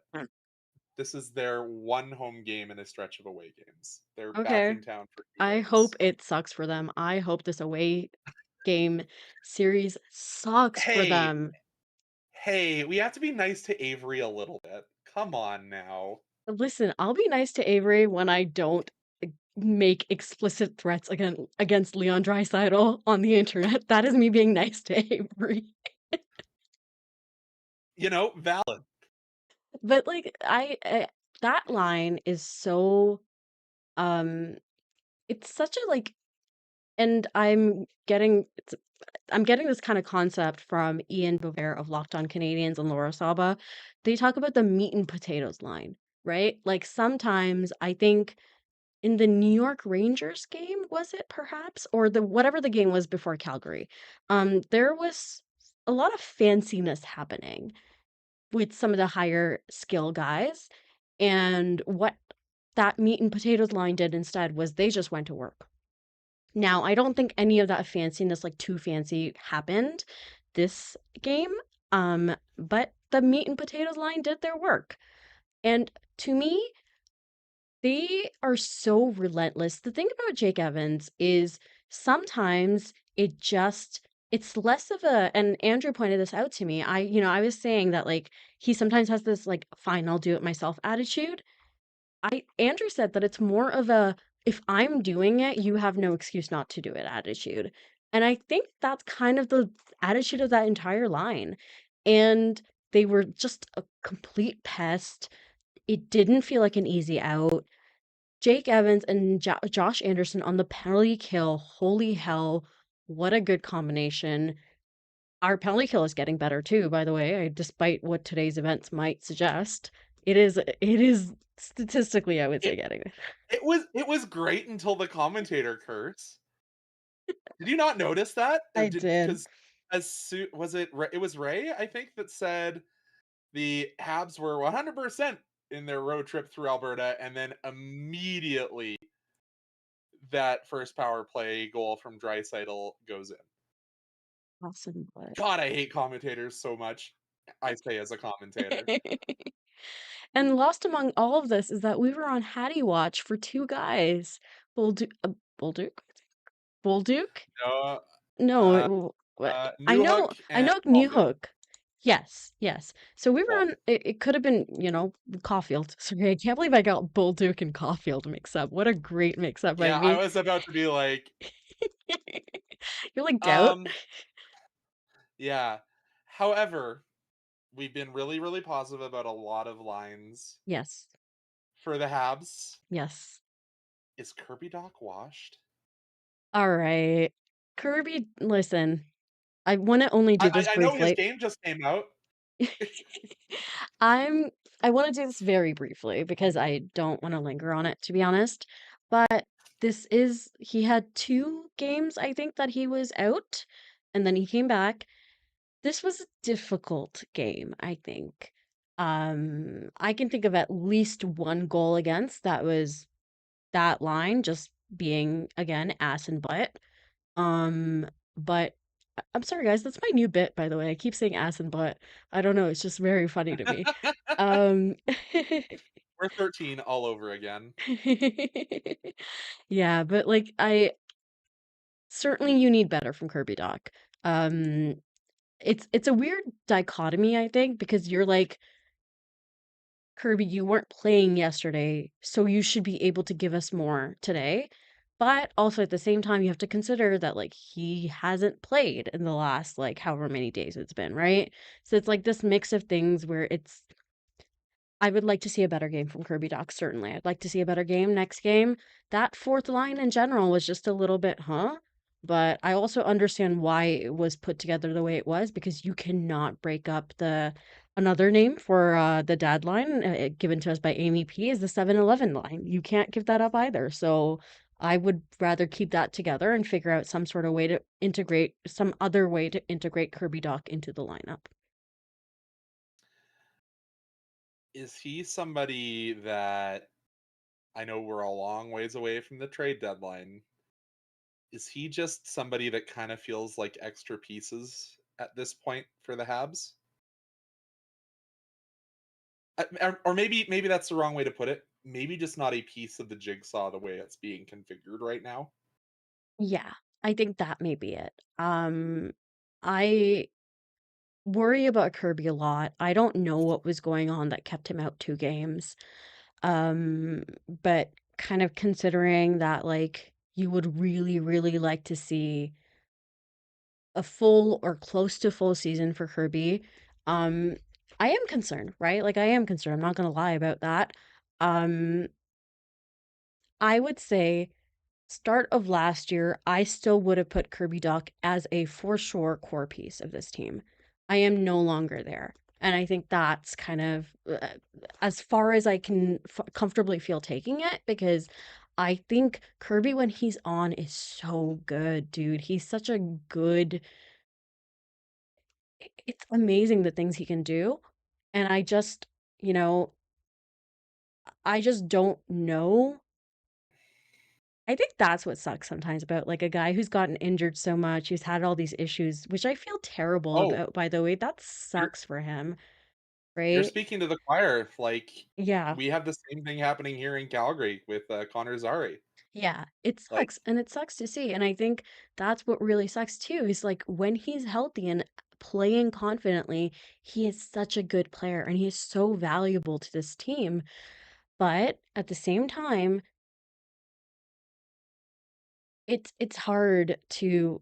[SPEAKER 3] this is their one home game in a stretch of away games. They're back
[SPEAKER 2] okay.
[SPEAKER 3] in town for 2
[SPEAKER 2] I hope
[SPEAKER 3] games.
[SPEAKER 2] it sucks for them. I hope this away game series sucks for
[SPEAKER 3] Hey,
[SPEAKER 2] them.
[SPEAKER 3] hey, we have to be nice to Avery a little bit. Come on now.
[SPEAKER 2] Listen, I'll be nice to Avery when I don't make explicit threats against Leon Draisaitl on the internet. That is me being nice to Avery.
[SPEAKER 3] You know, valid.
[SPEAKER 2] But like that line is so it's such a like, and I'm getting this kind of concept from Ian Bover of Locked On Canadians and Laura Saba. They talk about the meat and potatoes line, right? Like sometimes I think in the New York Rangers game, was it perhaps? Or the whatever the game was before Calgary, there was a lot of fanciness happening with some of the higher skill guys. And what that meat and potatoes line did instead was they just went to work. Now, I don't think any of that fanciness, like too fancy, happened this game. But the meat and potatoes line did their work. And to me, they are so relentless. The thing about Jake Evans is sometimes it's less of a, and Andrew pointed this out to me. I was saying that like he sometimes has this like fine, I'll do it myself attitude. I Andrew said that it's more of a if I'm doing it, you have no excuse not to do it attitude. And I think that's kind of the attitude of that entire line. And they were just a complete pest. It didn't feel like an easy out. Jake Evans and Josh Anderson on the penalty kill. Holy hell, what a good combination. Our penalty kill is getting better too, by the way, despite what today's events might suggest. It is statistically, I would say,
[SPEAKER 3] It
[SPEAKER 2] getting it.
[SPEAKER 3] it was great until the commentator curse. Did you not notice that?
[SPEAKER 2] I
[SPEAKER 3] Did
[SPEAKER 2] did.
[SPEAKER 3] because was it it was Ray, I think, that said the Habs were 100% in their road trip through Alberta, and then immediately that first power play goal from Draisaitl goes in.
[SPEAKER 2] Awesome, but
[SPEAKER 3] God, I hate commentators so much. I say as a commentator.
[SPEAKER 2] and lost among all of this is that we were on Hattie Watch for two guys. Bolduc, Bolduc, Bolduc?
[SPEAKER 3] No,
[SPEAKER 2] No,
[SPEAKER 3] uh,
[SPEAKER 2] what?
[SPEAKER 3] Newhook
[SPEAKER 2] I
[SPEAKER 3] and
[SPEAKER 2] know
[SPEAKER 3] Caulfield.
[SPEAKER 2] Newhook. Yes, yes. So we were
[SPEAKER 3] Well,
[SPEAKER 2] on. It could have been, Caulfield. Sorry, I can't believe I got Bolduc and Caulfield mixed up. What a great mix up by
[SPEAKER 3] yeah, I
[SPEAKER 2] me.
[SPEAKER 3] was about to be like,
[SPEAKER 2] You're like gout.
[SPEAKER 3] um, yeah. However, we've been really, really positive about a lot of lines
[SPEAKER 2] Yes,
[SPEAKER 3] for the Habs.
[SPEAKER 2] yes.
[SPEAKER 3] Is Kirby Doc washed?
[SPEAKER 2] All right, Kirby. Listen, I want to only do this
[SPEAKER 3] I know his
[SPEAKER 2] briefly.
[SPEAKER 3] game just came out.
[SPEAKER 2] I'm I want to do this very briefly because I don't want to linger on it, to be honest. But he had 2 games, I think, that he was out, and then he came back. This was a difficult game, I think. I can think of at least one goal against that was that line just being again ass and butt. But I'm sorry, guys. That's my new bit, by the way. I keep saying ass and butt. I don't know. It's just very funny to me. Um,
[SPEAKER 3] We're 13 all over again.
[SPEAKER 2] yeah, but like certainly you need better from Kirby Doc. Um, it's a weird dichotomy, I think, because you're like, Kirby, you weren't playing yesterday, so you should be able to give us more today. But also at the same time, you have to consider that, like, he hasn't played in the last, like, however many days it's been, right? So it's like this mix of things where I would like to see a better game from Kirby Dach, certainly. I'd like to see a better game next game. That fourth line in general was just a little bit, huh? But I also understand why it was put together the way it was, because you cannot break up another name for the dad line given to us by Amy P is the 7-Eleven line. You can't give that up either. So I would rather keep that together and figure out some sort of way to integrate, some other way to integrate Kirby Dach into the lineup.
[SPEAKER 3] Is he somebody that, I know we're a long ways away from the trade deadline, is he just somebody that kind of feels like extra pieces at this point for the Habs? Or maybe that's the wrong way to put it. Maybe just not a piece of the jigsaw the way it's being configured right now.
[SPEAKER 2] Yeah, I think that may be it. I worry about Kirby a lot. I don't know what was going on that kept him out 2 games. But kind of considering that, like, you would really, really like to see a full or close to full season for Kirby, um, I am concerned, right? Like, I am concerned. I'm not gonna lie about that. Um, I would say start of last year, I still would have put Kirby Dach as a for sure core piece of this team. I am no longer there. And I think that's kind of as far as I can comfortably feel taking it, because I think Kirby, when he's on, is so good, dude. He's such a good, it's amazing the things he can do. And you know, I just don't know. I think that's what sucks sometimes about, like, a guy who's gotten injured so much, who's had all these issues, which I feel terrible
[SPEAKER 3] Oh,
[SPEAKER 2] about, by the way. That
[SPEAKER 3] you're
[SPEAKER 2] sucks for him,
[SPEAKER 3] you're
[SPEAKER 2] right?
[SPEAKER 3] speaking to the choir. Like,
[SPEAKER 2] Yeah.
[SPEAKER 3] we have the same thing happening here in Calgary with Connor Zary.
[SPEAKER 2] Yeah. It
[SPEAKER 3] Like,
[SPEAKER 2] sucks, and it sucks to see, and I think that's what really sucks too, is, like, when he's healthy and playing confidently, he is such a good player, and he is so valuable to this team, but at the same time, it's hard to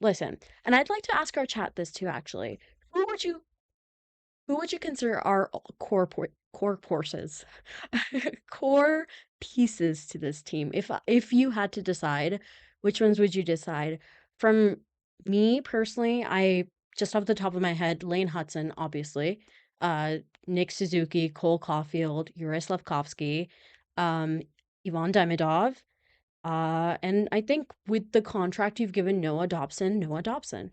[SPEAKER 2] listen, and I'd like to ask our chat this too, actually. Who would you Who would you consider our core forces, core pieces to this team? If you had to decide, which ones would you decide? From me personally, I just off the top of my head, Lane Hudson, obviously, uh, Nick Suzuki, Cole Caulfield, Yuri Slavkovsky, um, Ivan Demidov, and I think with the contract you've given Noah Dobson, Noah Dobson.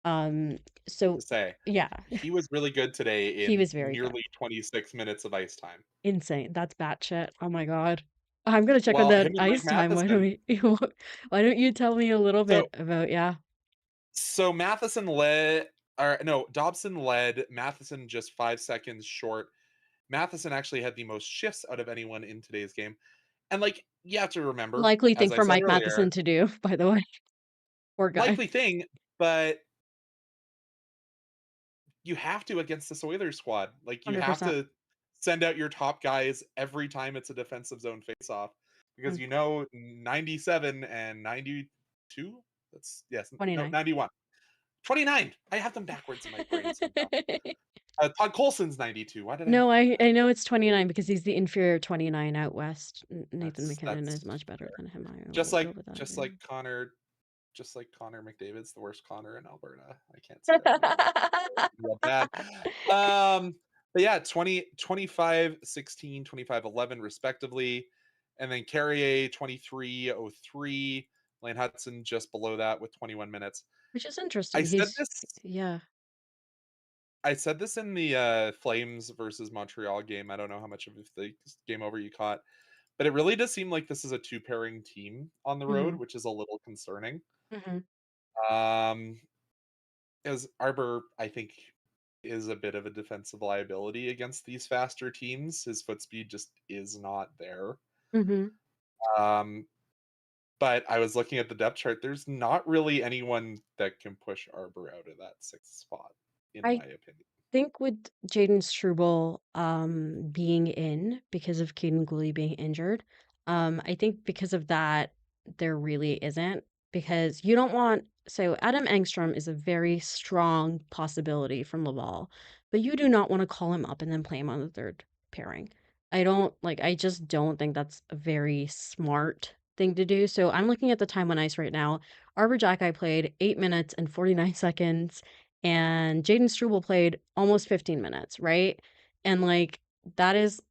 [SPEAKER 2] Um,
[SPEAKER 3] to
[SPEAKER 2] so
[SPEAKER 3] say,
[SPEAKER 2] yeah.
[SPEAKER 3] he was really good today
[SPEAKER 2] He
[SPEAKER 3] in
[SPEAKER 2] was very good.
[SPEAKER 3] nearly 26 minutes of ice time.
[SPEAKER 2] Insane. That's batshit. Oh my god. I'm gonna check on
[SPEAKER 3] Well,
[SPEAKER 2] that
[SPEAKER 3] him and Mike
[SPEAKER 2] ice time. Why don't
[SPEAKER 3] Matheson.
[SPEAKER 2] we why don't you tell me a little
[SPEAKER 3] So
[SPEAKER 2] bit about yeah.
[SPEAKER 3] so Matheson led, or no, Dobson led. Matheson just 5 seconds short. Matheson actually had the most shifts out of anyone in today's game. And like, you have to remember,
[SPEAKER 2] Likely
[SPEAKER 3] as
[SPEAKER 2] thing
[SPEAKER 3] I
[SPEAKER 2] for
[SPEAKER 3] said
[SPEAKER 2] Mike
[SPEAKER 3] earlier,
[SPEAKER 2] Matheson to do, by the way. Poor guy.
[SPEAKER 3] likely thing, but you have to against this Oilers squad. Like, you have
[SPEAKER 2] 100%.
[SPEAKER 3] to send out your top guys every time it's a defensive zone faceoff, because
[SPEAKER 2] Mm,
[SPEAKER 3] you know 97 and 92. That's yes, no,
[SPEAKER 2] 29.
[SPEAKER 3] 91. 29. I have them backwards in my brain somehow. Todd Colson's 92. Why did I?
[SPEAKER 2] No, I know it's 29 because he's the inferior 29 out west. Nathan McKinnon is
[SPEAKER 3] That's
[SPEAKER 2] much better
[SPEAKER 3] fair.
[SPEAKER 2] than him. I
[SPEAKER 3] Just
[SPEAKER 2] will go
[SPEAKER 3] like
[SPEAKER 2] with that.
[SPEAKER 3] just like Connor, just like Connor McDavid's the worst Connor in Alberta. I can't say that anymore. Real bad. But yeah, 20, 25, 16, 25, 11 respectively. And then Carrier 23:03. Lane Hudson just below that with 21 minutes.
[SPEAKER 2] Which is
[SPEAKER 3] I
[SPEAKER 2] interesting.
[SPEAKER 3] said
[SPEAKER 2] He's
[SPEAKER 3] this
[SPEAKER 2] yeah.
[SPEAKER 3] I said this in the Flames versus Montreal game. I don't know how much of the game over you caught, but it really does seem like this is a two pairing team on the road,
[SPEAKER 2] Mhm.
[SPEAKER 3] which is a little concerning.
[SPEAKER 2] Mhm.
[SPEAKER 3] Um, as Arbor, I think, is a bit of a defensive liability against these faster teams. His foot speed just is not there.
[SPEAKER 2] Mhm.
[SPEAKER 3] Um, but I was looking at the depth chart. There's not really anyone that can push Arbor out of that sixth spot, in
[SPEAKER 2] I
[SPEAKER 3] my opinion.
[SPEAKER 2] think with Jaden Struble being in because of Caden Gooley being injured, I think because of that, there really isn't, because you don't want, so Adam Engstrom is a very strong possibility from Laval, but you do not want to call him up and then play him on the third pairing. I just don't think that's a very smart thing to do. So I'm looking at the time on ice right now. Arbor Jacki played 8 minutes and 49 seconds, and Jaden Struble played almost 15 minutes, right? And that is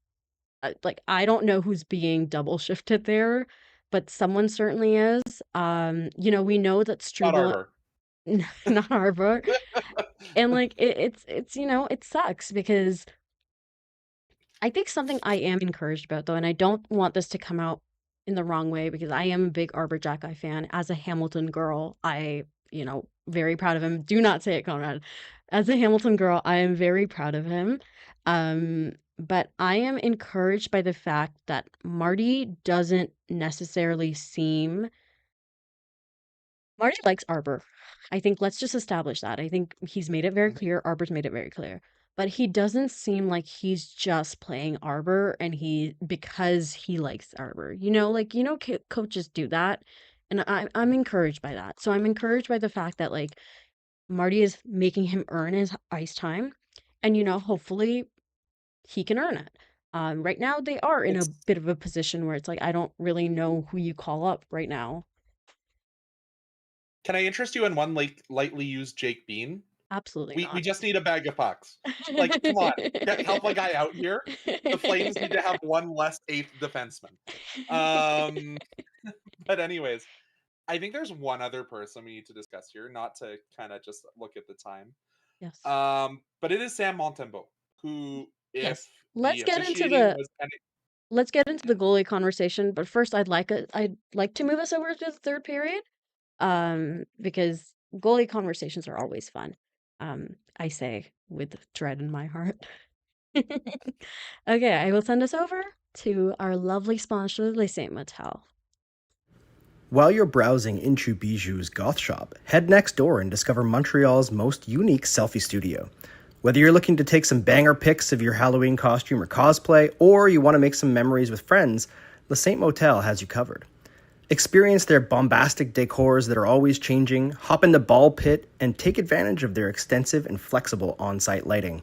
[SPEAKER 2] I don't know who's being double shifted there, but someone certainly is. We know that
[SPEAKER 3] Not
[SPEAKER 2] Struble,
[SPEAKER 3] Arbor.
[SPEAKER 2] not Arbor, and it sucks because I think something I am encouraged about though, and I don't want this to come out in the wrong way because I am a big Arbor Jacki fan. As a Hamilton girl, very proud of him. Do not say it, Conrad. As a Hamilton girl, I am very proud of him. But I am encouraged by the fact that Marty doesn't necessarily seem Marty likes Arbor. I think let's just establish that. I think he's made it very
[SPEAKER 3] Mhm.
[SPEAKER 2] clear. Arbor's made it very clear. But he doesn't seem like he's just playing Arbor and because he likes Arbor. Coaches do that. And I'm encouraged by that. So I'm encouraged by the fact that Marty is making him earn his ice time. And hopefully he can earn it. Right now they are in a
[SPEAKER 3] It's
[SPEAKER 2] bit of a position where it's I don't really know who you call up right now.
[SPEAKER 3] Can I interest you in one lightly used Jake Bean?
[SPEAKER 2] Absolutely
[SPEAKER 3] We
[SPEAKER 2] not.
[SPEAKER 3] just need a bag of pucks. Like, come on, help a guy out here. The Flames need to have one less eighth defenseman. Um, but anyways, I think there's one other person we need to discuss here, not to kind of just look at the time.
[SPEAKER 2] Yes.
[SPEAKER 3] But it is Sam Montembeault, who, if
[SPEAKER 2] Yes.
[SPEAKER 3] the officiating was kind of
[SPEAKER 2] Let's get into
[SPEAKER 3] yeah,
[SPEAKER 2] the goalie conversation, but first I'd like to move us over to the third period. Because goalie conversations are always fun. I say with dread in my heart. Okay, I will send us over to our lovely sponsor, Les Saint Motel.
[SPEAKER 4] While you're browsing into Bijou's goth shop, head next door and discover Montreal's most unique selfie studio. Whether you're looking to take some banger pics of your Halloween costume or cosplay, or you want to make some memories with friends, Le Saint Motel has you covered. Experience their bombastic decors that are always changing, hop in the ball pit, and take advantage of their extensive and flexible on-site lighting.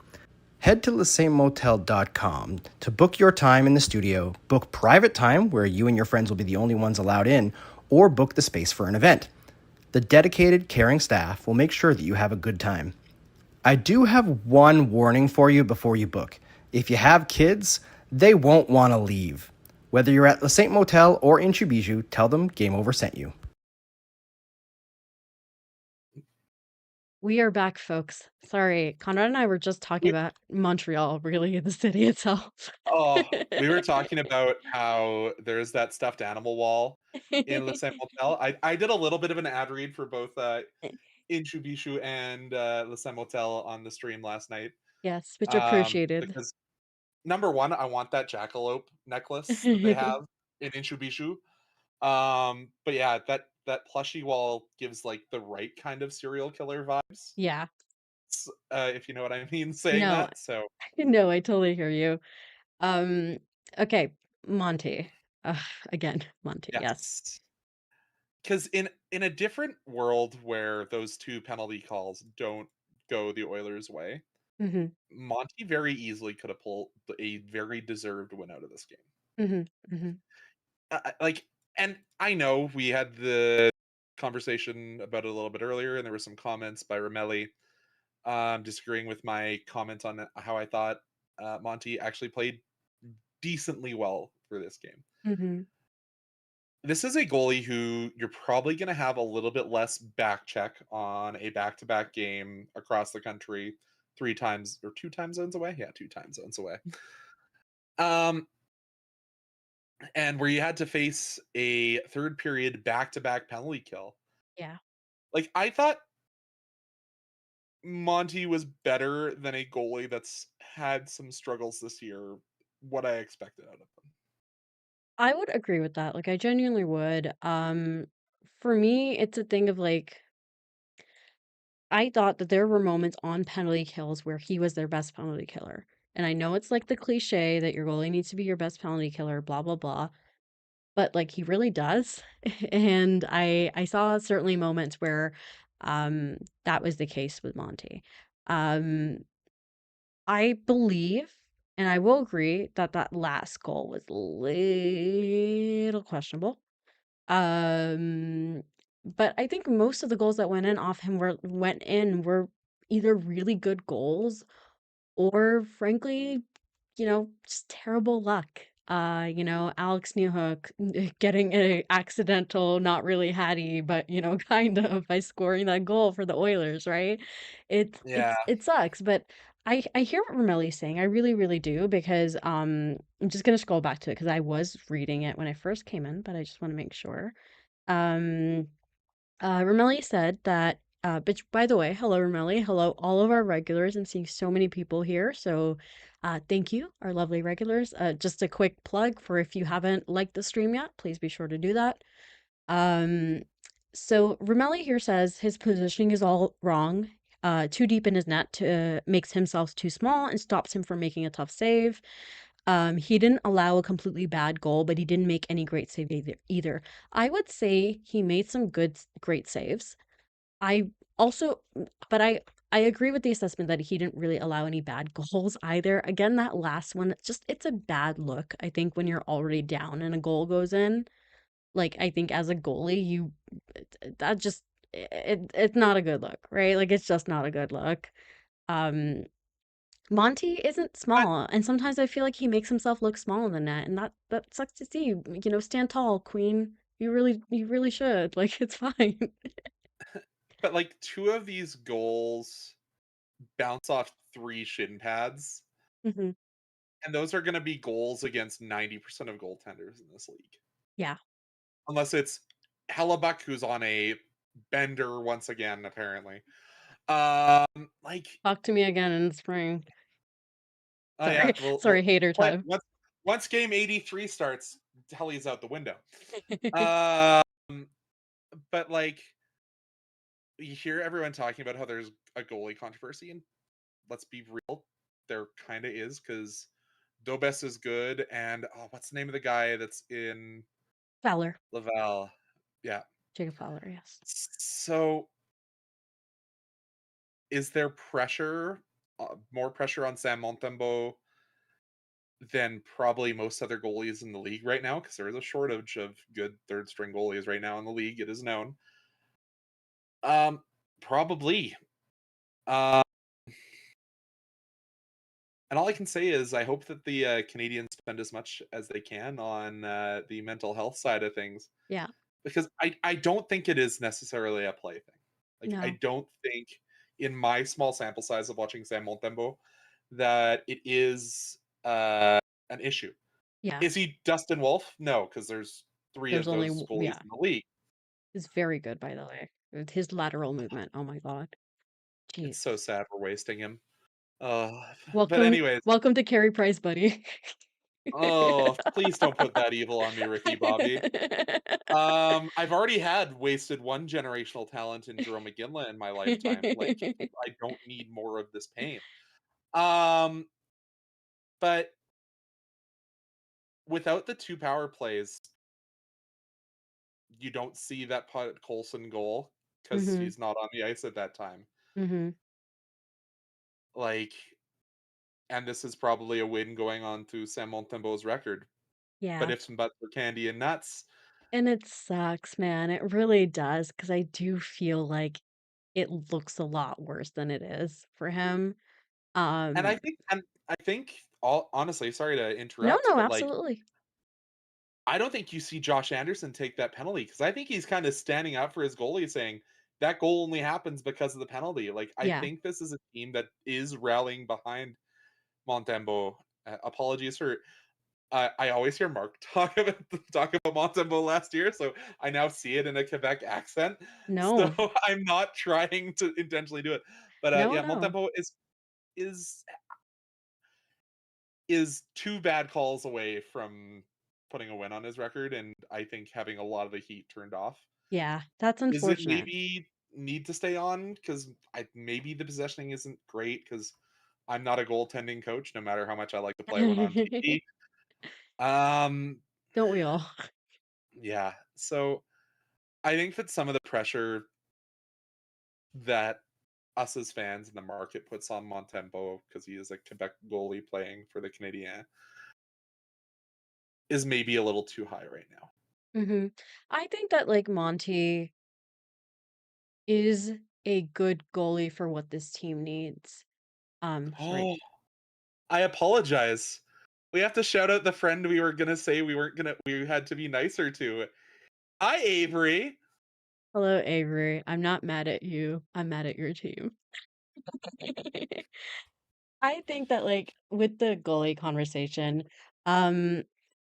[SPEAKER 4] Head to lesaintmotel.com to book your time in the studio, book private time where you and your friends will be the only ones allowed in, or book the space for an event. The dedicated, caring staff will make sure that you have a good time. I do have one warning for you before you book. If you have kids, they won't want to leave. Whether you're at Le Saint Motel or in Bijou, tell them Game Over sent you.
[SPEAKER 2] We are back, folks. Sorry, Conrad and I were just talking
[SPEAKER 3] we,
[SPEAKER 2] about Montreal, really, the city itself.
[SPEAKER 3] we were talking about how there's that stuffed animal wall in Le Saint Motel. I did a little bit of an ad read for both Inchubishu and Le Saint Motel on the stream last night.
[SPEAKER 2] Yes, which appreciated.
[SPEAKER 3] Because number one, I want that jackalope necklace that they have in Inchubishu. But yeah, that plushie wall gives like the right kind of serial killer vibes.
[SPEAKER 2] Yeah.
[SPEAKER 3] If you know what I mean saying
[SPEAKER 2] No,
[SPEAKER 3] that. So
[SPEAKER 2] no, I totally hear you. Okay, Monty. Again, Monty, yes.
[SPEAKER 3] yes. Because in a different world where those two penalty calls don't go the Oilers' way,
[SPEAKER 2] Mhm,
[SPEAKER 3] Monty very easily could have pulled a very deserved win out of this game.
[SPEAKER 2] mhm, mhm.
[SPEAKER 3] Like, and I know we had the conversation about it a little bit earlier, and there were some comments by Ramelli disagreeing with my comment on how I thought Monty actually played decently well for this game.
[SPEAKER 2] Mhm.
[SPEAKER 3] This is a goalie who you're probably going to have a little bit less back check on a back-to-back game across the country, 3 times or 2 time zones away. Yeah, 2 time zones away. Um, and where you had to face a third period back-to-back penalty kill.
[SPEAKER 2] Yeah.
[SPEAKER 3] Like, I thought Monty was better than a goalie that's had some struggles this year, what I expected out of him.
[SPEAKER 2] I would agree with that. I genuinely would. For me, it's a thing of I thought that there were moments on penalty kills where he was their best penalty killer. And I know it's like the cliche that your goalie needs to be your best penalty killer, blah, blah, blah. but, like, he really does. And I saw certainly moments where, that was the case with Monty. Um, I believe, and I will agree that that last goal was a little questionable. Um, but I think most of the goals that went in were either really good goals or frankly, just terrible luck. Alex Newhook getting a accidental, not really hatty, but kind of by scoring that goal for the Oilers, right?
[SPEAKER 3] Yeah.
[SPEAKER 2] It sucks, but I hear what Romelli's saying. I really, really do because I'm just gonna scroll back to it because I was reading it when I first came in, but I just want to make sure. Um, Romelli said that, which by the way, hello Romelli, hello all of our regulars. I'm seeing so many people here, so thank you, our lovely regulars. Just a quick plug for if you haven't liked the stream yet, please be sure to do that. Um, so Romelli here says his positioning is all wrong. Too deep in his net makes himself too small and stops him from making a tough save. He didn't allow a completely bad goal, but he didn't make any great save either. I would say he made some great saves. I also, but I agree with the assessment that he didn't really allow any bad goals either. Again, that last one, it's a bad look. I think when you're already down and a goal goes in, like I think as a goalie, that just it's not a good look, right? Like it's just not a good look. Um, Monty isn't
[SPEAKER 3] But
[SPEAKER 2] small, and sometimes I feel like he makes himself look small in the net, and that sucks to see. Stand tall, queen. You really should. Like it's fine.
[SPEAKER 3] like two of these goals bounce off three shin pads,
[SPEAKER 2] Hmm.
[SPEAKER 3] and those are going to be goals against 90% of goaltenders in this league.
[SPEAKER 2] Yeah.
[SPEAKER 3] Unless it's Hellebuck, who's on a bender once again, apparently. Like,
[SPEAKER 2] Talk to me again in the spring.
[SPEAKER 3] oh yeah,
[SPEAKER 2] Sorry, sorry, hater time.
[SPEAKER 3] once game 83 starts, Helly's out the window. Um, but like, you hear everyone talking about how there's a goalie controversy, and let's be real, there kind of is because Dobes is good, and what's the name of the guy that's in
[SPEAKER 2] Fowler,
[SPEAKER 3] Laval? Yeah.
[SPEAKER 2] Jacob Fowler. Yes.
[SPEAKER 3] So, is there pressure, more pressure on Sam Montembeault than probably most other goalies in the league right now? Because there is a shortage of good third string goalies right now in the league. It is known. Probably. Um, and all I can say is I hope that the Canadians spend as much as they can on the mental health side of things,
[SPEAKER 2] Yeah.
[SPEAKER 3] because I don't think it is necessarily a play thing. Like I
[SPEAKER 2] No.
[SPEAKER 3] don't think in my small sample size of watching Sam Montembeault that it is an issue.
[SPEAKER 2] Yeah.
[SPEAKER 3] Is he Dustin Wolf? No, because there's three
[SPEAKER 2] There's
[SPEAKER 3] of
[SPEAKER 2] only
[SPEAKER 3] those goalies
[SPEAKER 2] yeah.
[SPEAKER 3] in the league.
[SPEAKER 2] It's very good, by the way. With his lateral movement. Oh my god.
[SPEAKER 3] It's
[SPEAKER 2] Jeez.
[SPEAKER 3] so sad we're wasting him. Uh, but
[SPEAKER 2] Welcome,
[SPEAKER 3] anyways,
[SPEAKER 2] welcome to Carey Price, buddy.
[SPEAKER 3] oh, please don't put that evil on me, Ricky Bobby. I've already had wasted one generational talent in Jerome McGinley in my lifetime. Like, I don't need more of this pain. Um, but without the two power plays, you don't see that Colson goal because
[SPEAKER 2] Mhm.
[SPEAKER 3] he's not on the ice at that time.
[SPEAKER 2] Mhm.
[SPEAKER 3] Like, and this is probably a win going on to Sam Montembeault's record. But
[SPEAKER 2] Yeah.
[SPEAKER 3] ifs and buts for candy and nuts.
[SPEAKER 2] And it sucks, man. It really does because I do feel like it looks a lot worse than it is for him.
[SPEAKER 3] And
[SPEAKER 2] Um,
[SPEAKER 3] I think all honestly, sorry to
[SPEAKER 2] no,
[SPEAKER 3] interrupt,
[SPEAKER 2] no,
[SPEAKER 3] but like
[SPEAKER 2] absolutely.
[SPEAKER 3] I don't think you see Josh Anderson take that penalty because I think he's kind of standing up for his goalie saying that goal only happens because of the penalty. Like I
[SPEAKER 2] Yeah.
[SPEAKER 3] think this is a team that is rallying behind Montembeault. Apologies for I always hear Mark talk about Montembeault last year, so I now see it in a Quebec accent. So
[SPEAKER 2] No.
[SPEAKER 3] I'm not trying to intentionally do it, but
[SPEAKER 2] No,
[SPEAKER 3] yeah,
[SPEAKER 2] no.
[SPEAKER 3] Montembeault is is two bad calls away from putting a win on his record, and I think having a lot of the heat turned off.
[SPEAKER 2] Yeah, that's
[SPEAKER 3] Is it
[SPEAKER 2] unfortunate.
[SPEAKER 3] maybe need to stay on because I maybe the positioning isn't great because I'm not a goaltending coach, no matter how much I like to play one on TV. Um,
[SPEAKER 2] Don't we all?
[SPEAKER 3] Yeah. So I think that some of the pressure that us as fans and the market puts on Montembeault, because he is a Quebec goalie playing for the Canadiens, is maybe a little too high right now.
[SPEAKER 2] Hmm. I think that like Monty is a good goalie for what this team needs. Sorry.
[SPEAKER 3] Oh, I apologize. We have to shout out the friend we were gonna say we had to be nicer to. Hi, Avery.
[SPEAKER 2] Hello, Avery. I'm not mad at you. I'm mad at your team. I think that like with the goalie conversation, um,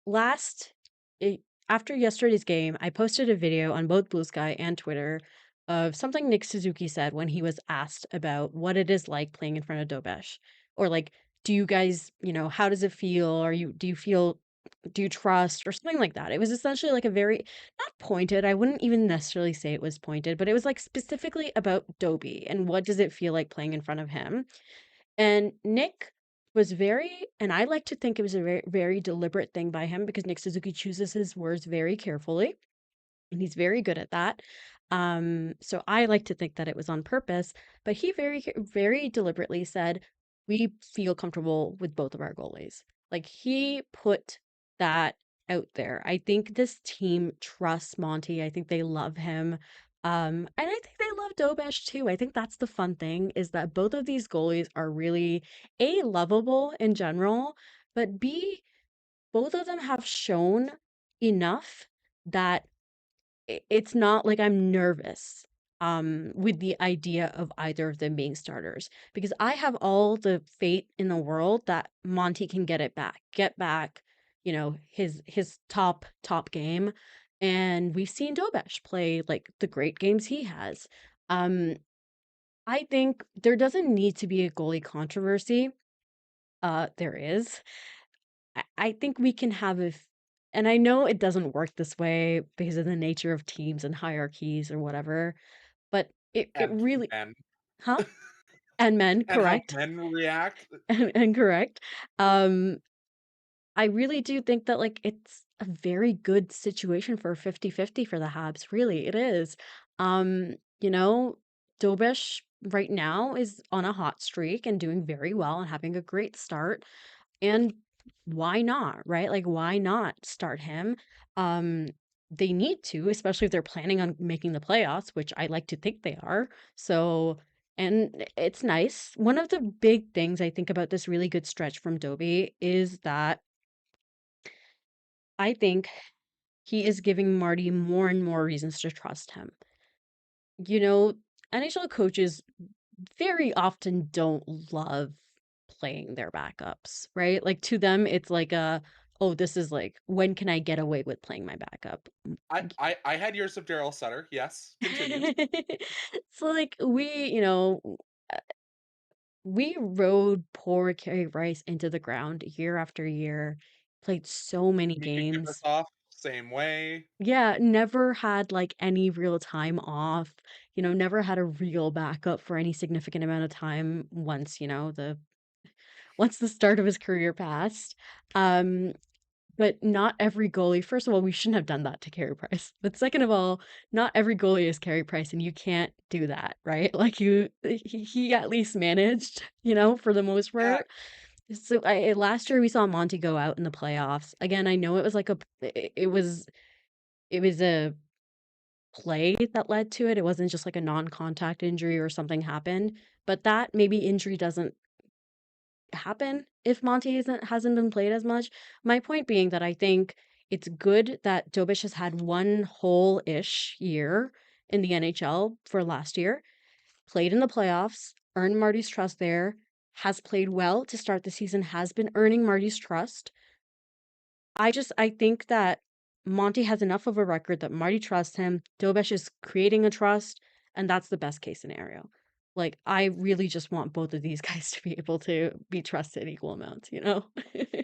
[SPEAKER 2] last it, after yesterday's game, I posted a video on both Blue Sky and Twitter of something Nick Suzuki said when he was asked about what it is like playing in front of Dobesh, or like, do you guys, how does it feel? Do you trust, or something like that? It was essentially like a very not pointed. I wouldn't even necessarily say it was pointed, but it was like specifically about Dobie and what does it feel like playing in front of him. And Nick was very, and I like to think it was a very, very deliberate thing by him because Nick Suzuki chooses his words very carefully, and he's very good at that. So I like to think that it was on purpose, but he very deliberately said, "We feel comfortable with both of our goalies." Like he put that out there. I think this team trusts Monty. I think they love him. And I think they love Dobesh too. I think that's the fun thing is that both of these goalies are really A, lovable in general, but B, both of them have shown enough that it's not like I'm nervous with the idea of either of them being starters because I have all the faith in the world that Monty can get back, his top game. And we've seen Dobesh play like the great games he has. Um, I think there doesn't need to be a goalie controversy. There is. I think we can have and I know it doesn't work this way because of the nature of teams and hierarchies or whatever, but it
[SPEAKER 3] And
[SPEAKER 2] really,
[SPEAKER 3] men.
[SPEAKER 2] huh? And men,
[SPEAKER 3] And how
[SPEAKER 2] correct.
[SPEAKER 3] men react.
[SPEAKER 2] And correct. Um, I really do think that like it's a very good situation for 50-50 for the Habs. Really, it is. You know, Dobish right now is on a hot streak and doing very well and having a great start. And why not, right? Like, why not start him? Um, they need to, especially if they're planning on making the playoffs, which I like to think they are. So, and it's nice. One of the big things I think about this really good stretch from Dobie is that I think he is giving Marty more and more reasons to trust him. You know, NHL coaches very often don't love playing their backups, right? Like to them, it's like oh, this is like, when can I get away with playing my backup?
[SPEAKER 3] I had years of Daryl Sutter. Yes, continue.
[SPEAKER 2] So like uh, we rode poor Carey Price into the ground year after year, played so many
[SPEAKER 3] Mika
[SPEAKER 2] games.
[SPEAKER 3] Kiprusoff, same way.
[SPEAKER 2] Yeah, never had like any real time off, never had a real backup for any significant amount of time once the start of his career passed. Um, but not every goalie, first of all, we shouldn't have done that to Carey Price. But second of all, not every goalie is Carey Price, and you can't do that, right? Like he at least managed, for the most
[SPEAKER 3] Yeah,
[SPEAKER 2] part. So last year we saw Monty go out in the playoffs. Again, I know it was like it was a play that led to it. It wasn't just like a non-contact injury or something happened, but that maybe injury doesn't happen if Monty hasn't been played as much. My point being that I think it's good that Dobish has had one whole-ish year in the NHL for last year, played in the playoffs, earned Marty's trust there, has played well to start the season, has been earning Marty's trust. I think that Monty has enough of a record that Marty trusts him. Dobesh is creating a trust, and that's the best case scenario. Like, I really just want both of these guys to be able to be trusted equal amounts, you know?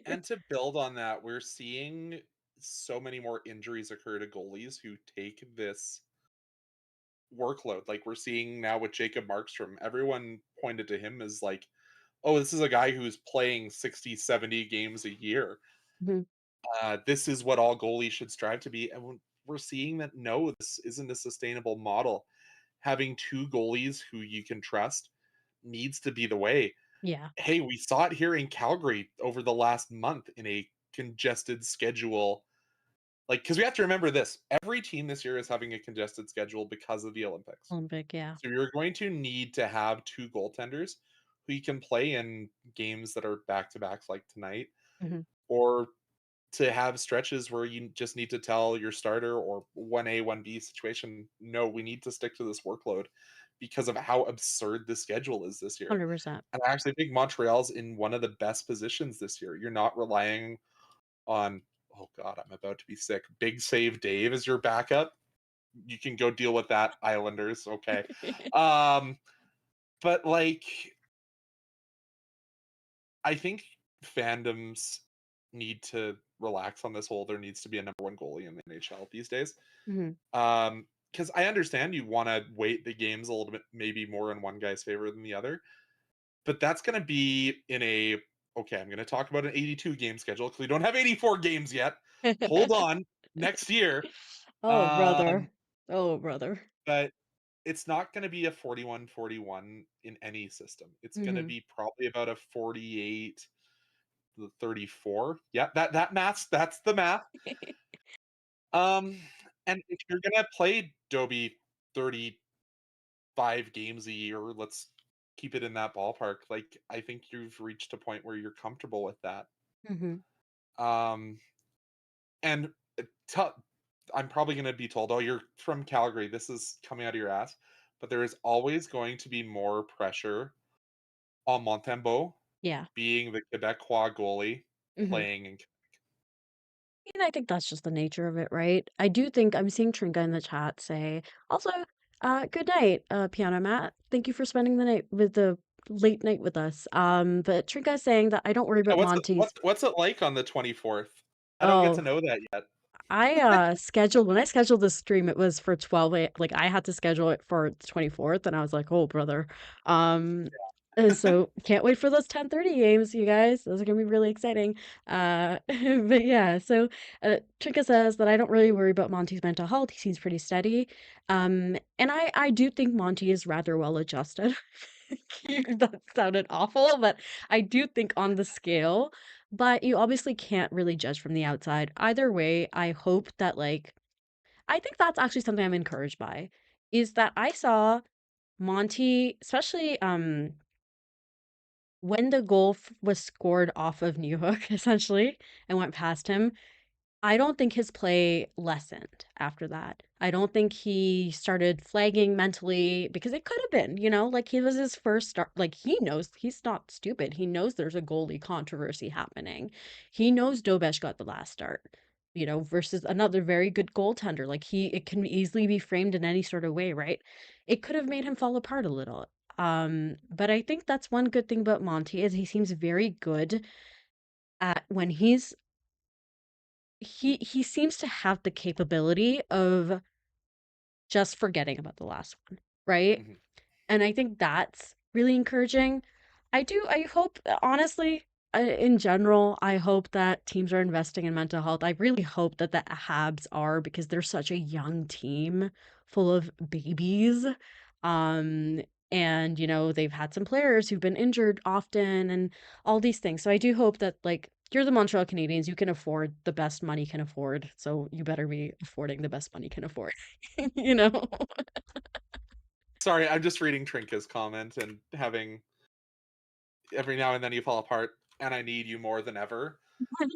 [SPEAKER 3] and to build on that, we're seeing so many more injuries occur to goalies who take this workload. Like we're seeing now with Jacob Markstrom, everyone pointed to him as like, oh, this is a guy who's playing 60, 70 games a year.
[SPEAKER 2] Mhm.
[SPEAKER 3] This is what all goalies should strive to be. And we're seeing that no, this isn't a sustainable model. Having two goalies who you can trust needs to be the way.
[SPEAKER 2] Yeah.
[SPEAKER 3] Hey, we saw it here in Calgary over the last month in a congested schedule. Like, because we have to remember this, every team this year is having a congested schedule because of the Olympics.
[SPEAKER 2] Olympic, yeah.
[SPEAKER 3] So you're going to need to have two goaltenders who you can play in games that are back-to-backs like tonight,
[SPEAKER 2] Mhm.
[SPEAKER 3] or to have stretches where you just need to tell your starter or 1A, 1B situation, no, we need to stick to this workload because of how absurd the schedule is this year.
[SPEAKER 2] 100%.
[SPEAKER 3] And I actually think Montreal's in one of the best positions this year. You're not relying on, oh God, I'm about to be sick, Big Save Dave as your backup. You can go deal with that, Islanders, okay. But like, I think fandoms need to relax on this whole there needs to be a number one goalie in the NHL these days.
[SPEAKER 2] Mhm.
[SPEAKER 3] Because I understand you want to weight the games a little bit, maybe more in one guy's favor than the other, but that's going to be in a okay. I'm going to talk about an 82 game schedule because we don't have 84 games yet. Hold on, next year.
[SPEAKER 2] Oh,
[SPEAKER 3] Um,
[SPEAKER 2] brother. Oh, brother.
[SPEAKER 3] but it's not going to be a 41-41 in any system. It's going to
[SPEAKER 2] Mhm.
[SPEAKER 3] be probably about a 48 34. Yeah, that's the math. Um, and if you're gonna play Dobie 35 games a year, let's keep it in that ballpark. Like, I think you've reached a point where you're comfortable with that.
[SPEAKER 2] Mhm.
[SPEAKER 3] Um, and I'm probably gonna be told, "Oh, you're from Calgary. This is coming out of your ass." But there is always going to be more pressure on Montembeault
[SPEAKER 2] Yeah.
[SPEAKER 3] being the Quebecois goalie
[SPEAKER 2] Mhm.
[SPEAKER 3] playing in.
[SPEAKER 2] And I think that's just the nature of it, right? I do think I'm seeing Trinka in the chat say, also, good night, Piano Matt. Thank you for spending the night with the late night with us. But Trinka is saying that I don't worry
[SPEAKER 3] Yeah,
[SPEAKER 2] about Monty's.
[SPEAKER 3] what's it like on the 24th? I don't get to
[SPEAKER 2] Oh,
[SPEAKER 3] know that yet.
[SPEAKER 2] I scheduled when I scheduled this stream, it was for 12 like I had to schedule it for the 24th, and I was like, oh brother. Um so can't wait for those 10:30 games, you guys. Those are gonna be really exciting. But yeah, so Trinka says that I don't really worry about Monty's mental health. He seems pretty steady. And I do think Monty is rather well adjusted. That sounded awful, but I do think on the scale, but you obviously can't really judge from the outside. Either way, I hope that like I think that's actually something I'm encouraged by is that I saw Monty, especially when the goal was scored off of New Hook essentially and went past him. I don't think his play lessened after that. I don't think he started flagging mentally because it could have been, like he was his first start. Like he knows he's not stupid. He knows there's a goalie controversy happening. He knows Dobesh got the last start, versus another very good goaltender. Like it can easily be framed in any sort of way, right? It could have made him fall apart a little. But I think that's one good thing about Monty is he seems very good at when he seems to have the capability of just forgetting about the last one, right?
[SPEAKER 3] Mhm.
[SPEAKER 2] And I think that's really encouraging. I hope, honestly, in general, I hope that teams are investing in mental health. I really hope that the Habs are because they're such a young team full of babies. Um, and, they've had some players who've been injured often and all these things. So I do hope that, like, you're the Montreal Canadiens, you can afford the best money can afford. So you better be affording the best money can afford, you know?
[SPEAKER 3] Sorry, I'm just reading Trinka's comment and having every now and then you fall apart, and I need you more than ever.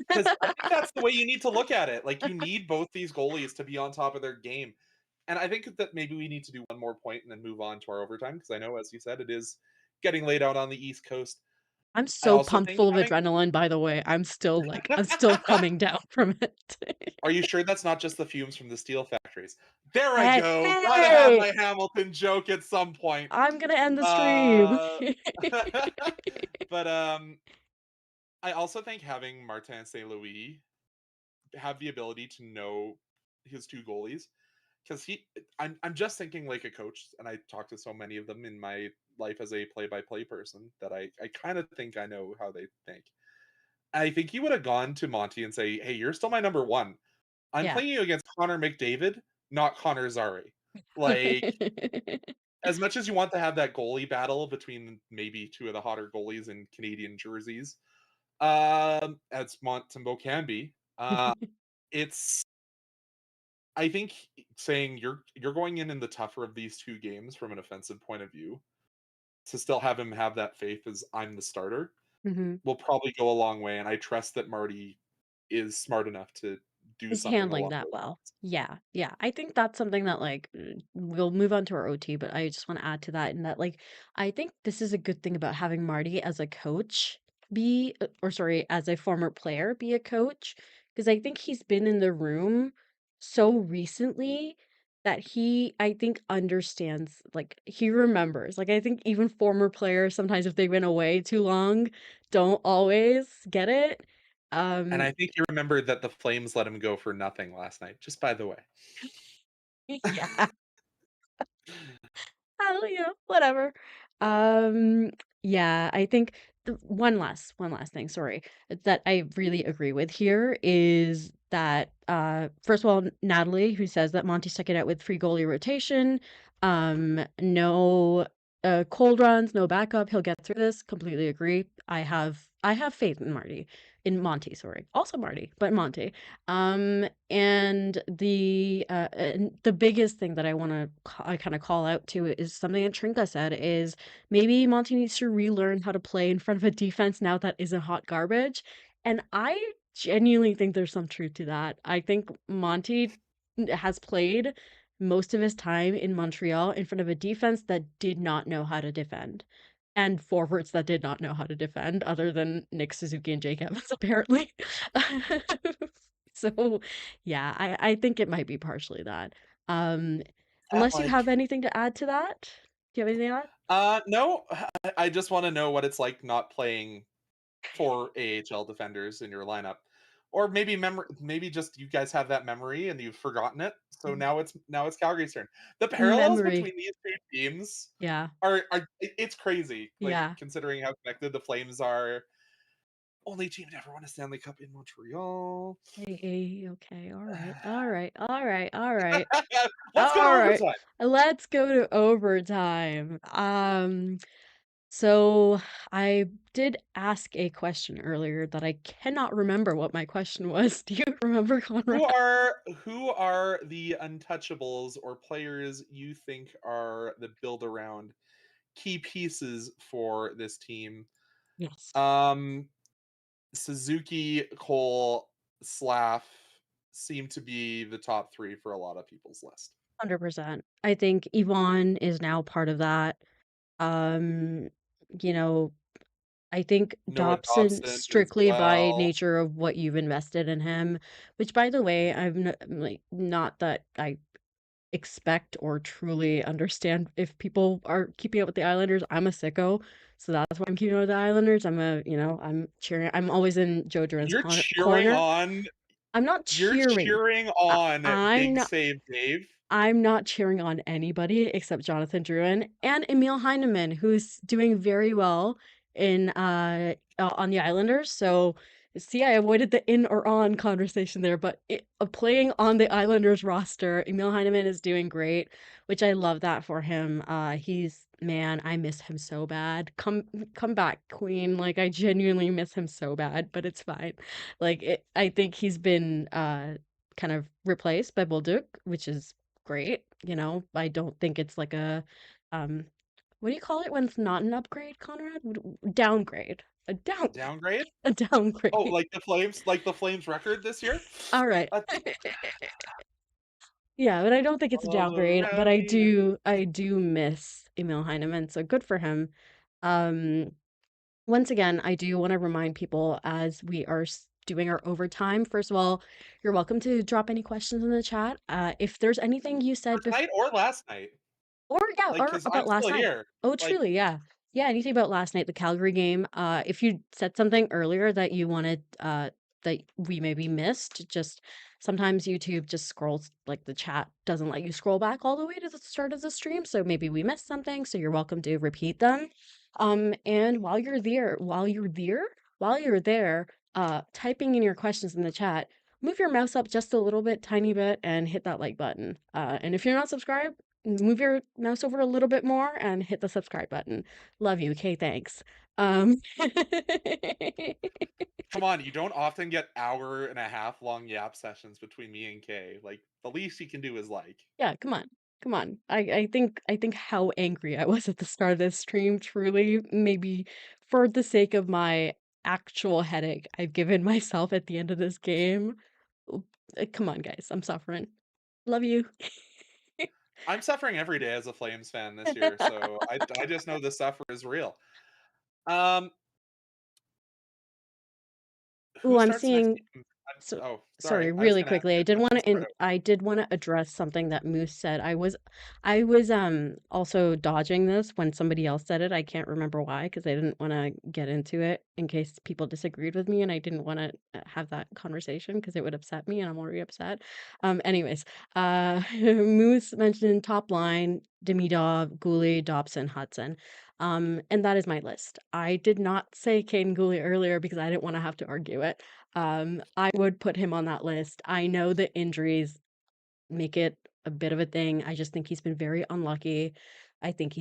[SPEAKER 3] Because I think that's the way you need to look at it. Like, you need both these goalies to be on top of their game. And I think that maybe we need to do one more point and then move on to our overtime, because I know, as you said, it is getting late out on the East Coast.
[SPEAKER 2] I'm
[SPEAKER 3] I
[SPEAKER 2] so
[SPEAKER 3] also
[SPEAKER 2] pumped
[SPEAKER 3] think
[SPEAKER 2] full of
[SPEAKER 3] having.
[SPEAKER 2] adrenaline, by the way. I'm still coming down from it.
[SPEAKER 3] Are you sure that's not just the fumes from the steel factories? There I
[SPEAKER 2] Hey,
[SPEAKER 3] go. Gotta have
[SPEAKER 2] hey!
[SPEAKER 3] my Hamilton joke at some point.
[SPEAKER 2] I'm gonna end the stream.
[SPEAKER 3] Uh, but I also think having Martin St. Louis have the ability to know his two goalies, because I'm just thinking like a coach, and I talk to so many of them in my life as a play-by-play person that I kind of think I know how they think. I think he would have gone to Monty and say, "Hey, you're still my number one. I'm
[SPEAKER 2] Yeah.
[SPEAKER 3] playing you against Connor McDavid, not Connor Zary." Like, as much as you want to have that goalie battle between maybe two of the hotter goalies in Canadian jerseys, as Montembeault can be, it's I think saying you're going in the tougher of these two games from an offensive point of view to still have him have that faith as I'm the starter
[SPEAKER 2] Mhm.
[SPEAKER 3] will probably go a long way, and I trust that Marty is smart enough to do
[SPEAKER 2] Is
[SPEAKER 3] something
[SPEAKER 2] handling
[SPEAKER 3] along
[SPEAKER 2] that
[SPEAKER 3] those
[SPEAKER 2] well.
[SPEAKER 3] lines.
[SPEAKER 2] Yeah, yeah. I think that's something that, like, we'll move on to our OT, but I just wanna add to that in that, like, I think this is a good thing about having Marty as a coach or sorry, as a former player be a coach, because I think he's been in the room so recently that I think, understands, like, he remembers. Like, I think even former players, sometimes if they've been away too long, don't always get it.
[SPEAKER 3] And
[SPEAKER 2] Um
[SPEAKER 3] I think you remembered that the Flames let him go for nothing last night, just by the way.
[SPEAKER 2] Yeah. Oh, whatever. Um, yeah, I think one last thing, sorry, that I really agree with here is that first of all, Natalie, who says that Monty stuck it out with free goalie rotation, no cold runs, no backup, he'll get through this. Completely agree. I have faith in Monty, sorry. Also Marty, but Monty. And the biggest thing that I kind of call out to is something that Trinka said is maybe Monty needs to relearn how to play in front of a defense now that isn't hot garbage. And I genuinely think there's some truth to that. I think Monty has played most of his time in Montreal in front of a defense that did not know how to defend. And forwards that did not know how to defend, other than Nick Suzuki and Jake Evans, apparently. So, yeah, I think it might be partially that. Um,
[SPEAKER 3] Yeah,
[SPEAKER 2] unless you have anything to add to that? Do you have anything to add?
[SPEAKER 3] No, I just want to know what it's like not playing 4 AHL defenders in your lineup. Or maybe just you guys have that memory and you've forgotten it. So now it's Calgary's turn. The parallels
[SPEAKER 2] Memory.
[SPEAKER 3] between these two teams
[SPEAKER 2] Yeah.
[SPEAKER 3] it's crazy. Like,
[SPEAKER 2] Yeah.
[SPEAKER 3] considering how connected the Flames are. Only team to ever win a Stanley Cup in Montreal.
[SPEAKER 2] Okay. All right. All right. All right. All right.
[SPEAKER 3] Let's go to
[SPEAKER 2] All right.
[SPEAKER 3] overtime.
[SPEAKER 2] Let's go to overtime. So I did ask a question earlier that I cannot remember what my question was. Do you remember, Conrad?
[SPEAKER 3] Who are the untouchables or players you think are the build around key pieces for this team?
[SPEAKER 2] Yes.
[SPEAKER 3] Suzuki, Cole, Slav seem to be the top three for a lot of people's list.
[SPEAKER 2] 100%. I think Yvonne is now part of that. Um, you know, I think
[SPEAKER 3] Noah
[SPEAKER 2] Dobson,
[SPEAKER 3] Dobson as
[SPEAKER 2] strictly by
[SPEAKER 3] well.
[SPEAKER 2] nature of what you've invested in him, which by the way, like, not that I expect or truly understand if people are keeping up with the Islanders. I'm a sicko, so that's why I'm keeping up with the Islanders. I'm cheering. I'm always in Joe Duran's
[SPEAKER 3] You're cheering
[SPEAKER 2] corner.
[SPEAKER 3] on
[SPEAKER 2] I'm not
[SPEAKER 3] you're
[SPEAKER 2] cheering.
[SPEAKER 3] cheering
[SPEAKER 2] I,
[SPEAKER 3] on
[SPEAKER 2] I'm
[SPEAKER 3] Big
[SPEAKER 2] not.
[SPEAKER 3] Save Dave.
[SPEAKER 2] I'm not cheering on anybody except Jonathan Drouin and Emil Heineman, who's doing very well in on the Islanders. So see, I avoided the in or on conversation there, but playing on the Islanders roster, Emil Heineman is doing great, which I love that for him. Man, I miss him so bad. Come back, Queen. Like, I genuinely miss him so bad, but it's fine. I think he's been kind of replaced by Bolduc, which is great. I don't think it's like um, what do you call it when it's not an upgrade, Conrad? Downgrade. A down
[SPEAKER 3] Downgrade?
[SPEAKER 2] a
[SPEAKER 3] Oh,
[SPEAKER 2] downgrade.
[SPEAKER 3] like the Flames record this year?
[SPEAKER 2] All right.
[SPEAKER 3] That's
[SPEAKER 2] Yeah, but I don't think it's a
[SPEAKER 3] all
[SPEAKER 2] downgrade, but
[SPEAKER 3] around
[SPEAKER 2] I
[SPEAKER 3] me.
[SPEAKER 2] do I do miss Emil Heineman, so good for him. Um, Once again, I do want to remind people as we are doing our overtime. First of all, you're welcome to drop any questions in the chat. If there's anything you
[SPEAKER 3] For
[SPEAKER 2] said before.
[SPEAKER 3] tonight or last night.
[SPEAKER 2] Or yeah,
[SPEAKER 3] Like,
[SPEAKER 2] or
[SPEAKER 3] because I'm
[SPEAKER 2] about last
[SPEAKER 3] still
[SPEAKER 2] night.
[SPEAKER 3] here.
[SPEAKER 2] Oh,
[SPEAKER 3] Like,
[SPEAKER 2] truly, yeah. Yeah, anything about last night, the Calgary game. If you said something earlier that you wanted that we maybe missed, just sometimes YouTube just scrolls, like, the chat doesn't let you scroll back all the way to the start of the stream, so maybe we missed something, so you're welcome to repeat them. And while you're there, typing in your questions in the chat, move your mouse up just a little bit, tiny bit, and hit that like button. And if you're not subscribed, move your mouse over a little bit more and hit the subscribe button. Love you. Okay, thanks. Um,
[SPEAKER 3] Come on, you don't often get hour and a half long yap sessions between me and Kay. Like, the least you can do is like.
[SPEAKER 2] yeah, come on. Come on. I think how angry I was at the start of this stream, truly, maybe for the sake of my actual headache I've given myself at the end of this game. Come on, guys. I'm suffering. Love you.
[SPEAKER 3] I'm suffering every day as a Flames fan this year, so I just know the suffer is real.
[SPEAKER 2] Ooh,
[SPEAKER 3] Who
[SPEAKER 2] I'm
[SPEAKER 3] starts next
[SPEAKER 2] seeing.
[SPEAKER 3] game?
[SPEAKER 2] So,
[SPEAKER 3] Oh,
[SPEAKER 2] sorry,
[SPEAKER 3] sorry. I was
[SPEAKER 2] really
[SPEAKER 3] gonna ask
[SPEAKER 2] quickly.
[SPEAKER 3] you
[SPEAKER 2] I
[SPEAKER 3] a
[SPEAKER 2] did want
[SPEAKER 3] question. Start
[SPEAKER 2] to
[SPEAKER 3] out.
[SPEAKER 2] I did want to address something that Moose said. I was also dodging this when somebody else said it. I can't remember why because I didn't want to get into it in case people disagreed with me and I didn't want to have that conversation because it would upset me and I'm already upset. Anyways, Moose mentioned top line, Demidov, Goulet, Dobson, Hudson. And that is my list. I did not say Caden Goulet earlier because I didn't want to have to argue it. I would put him on that list. I know the injuries make it a bit of a thing. I just think he's been very unlucky. I think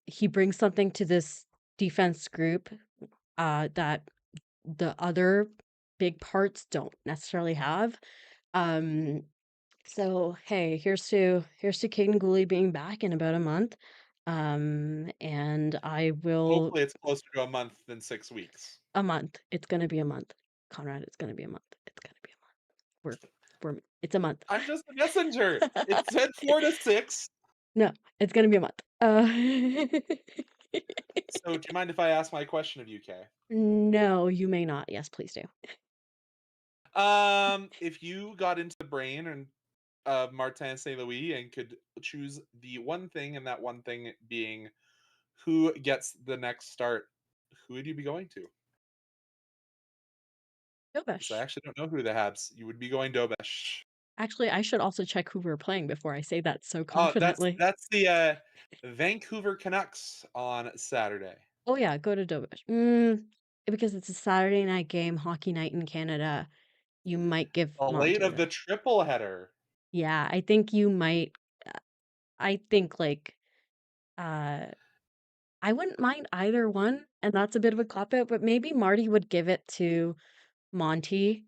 [SPEAKER 2] he brings something to this defense group that the other big parts don't necessarily have. Um, so hey, here's to Caden Gooley being back in about a month. And I will
[SPEAKER 3] Hopefully, it's closer to a month than 6 weeks.
[SPEAKER 2] a month. It's gonna be a month. Conrad, it's gonna be a month. It's gonna be a month. It's a month.
[SPEAKER 3] I'm just a messenger. It said 4 to 6.
[SPEAKER 2] No, it's gonna be a month.
[SPEAKER 3] So, do you mind if I ask my question of you, Kay?
[SPEAKER 2] No, you may not. Yes, please do.
[SPEAKER 3] If you got into the brain and Martin St. Louis and could choose the one thing, and that one thing being who gets the next start, who would you be going to? Because I
[SPEAKER 2] Dobesh.
[SPEAKER 3] actually don't know who the Habs. You would be going Dobesh.
[SPEAKER 2] Actually, I should also check who we're playing before I say that so
[SPEAKER 3] Oh, that's
[SPEAKER 2] confidently.
[SPEAKER 3] that's the Vancouver Canucks on Saturday.
[SPEAKER 2] Oh yeah, go to Dobesh. Because it's a Saturday night game, hockey night in Canada. You might give
[SPEAKER 3] The late of
[SPEAKER 2] Montreal.
[SPEAKER 3] the triple header.
[SPEAKER 2] Yeah, I think you might. I think like, uh, I wouldn't mind either one, and that's a bit of a cop out. But maybe Marty would give it to Monty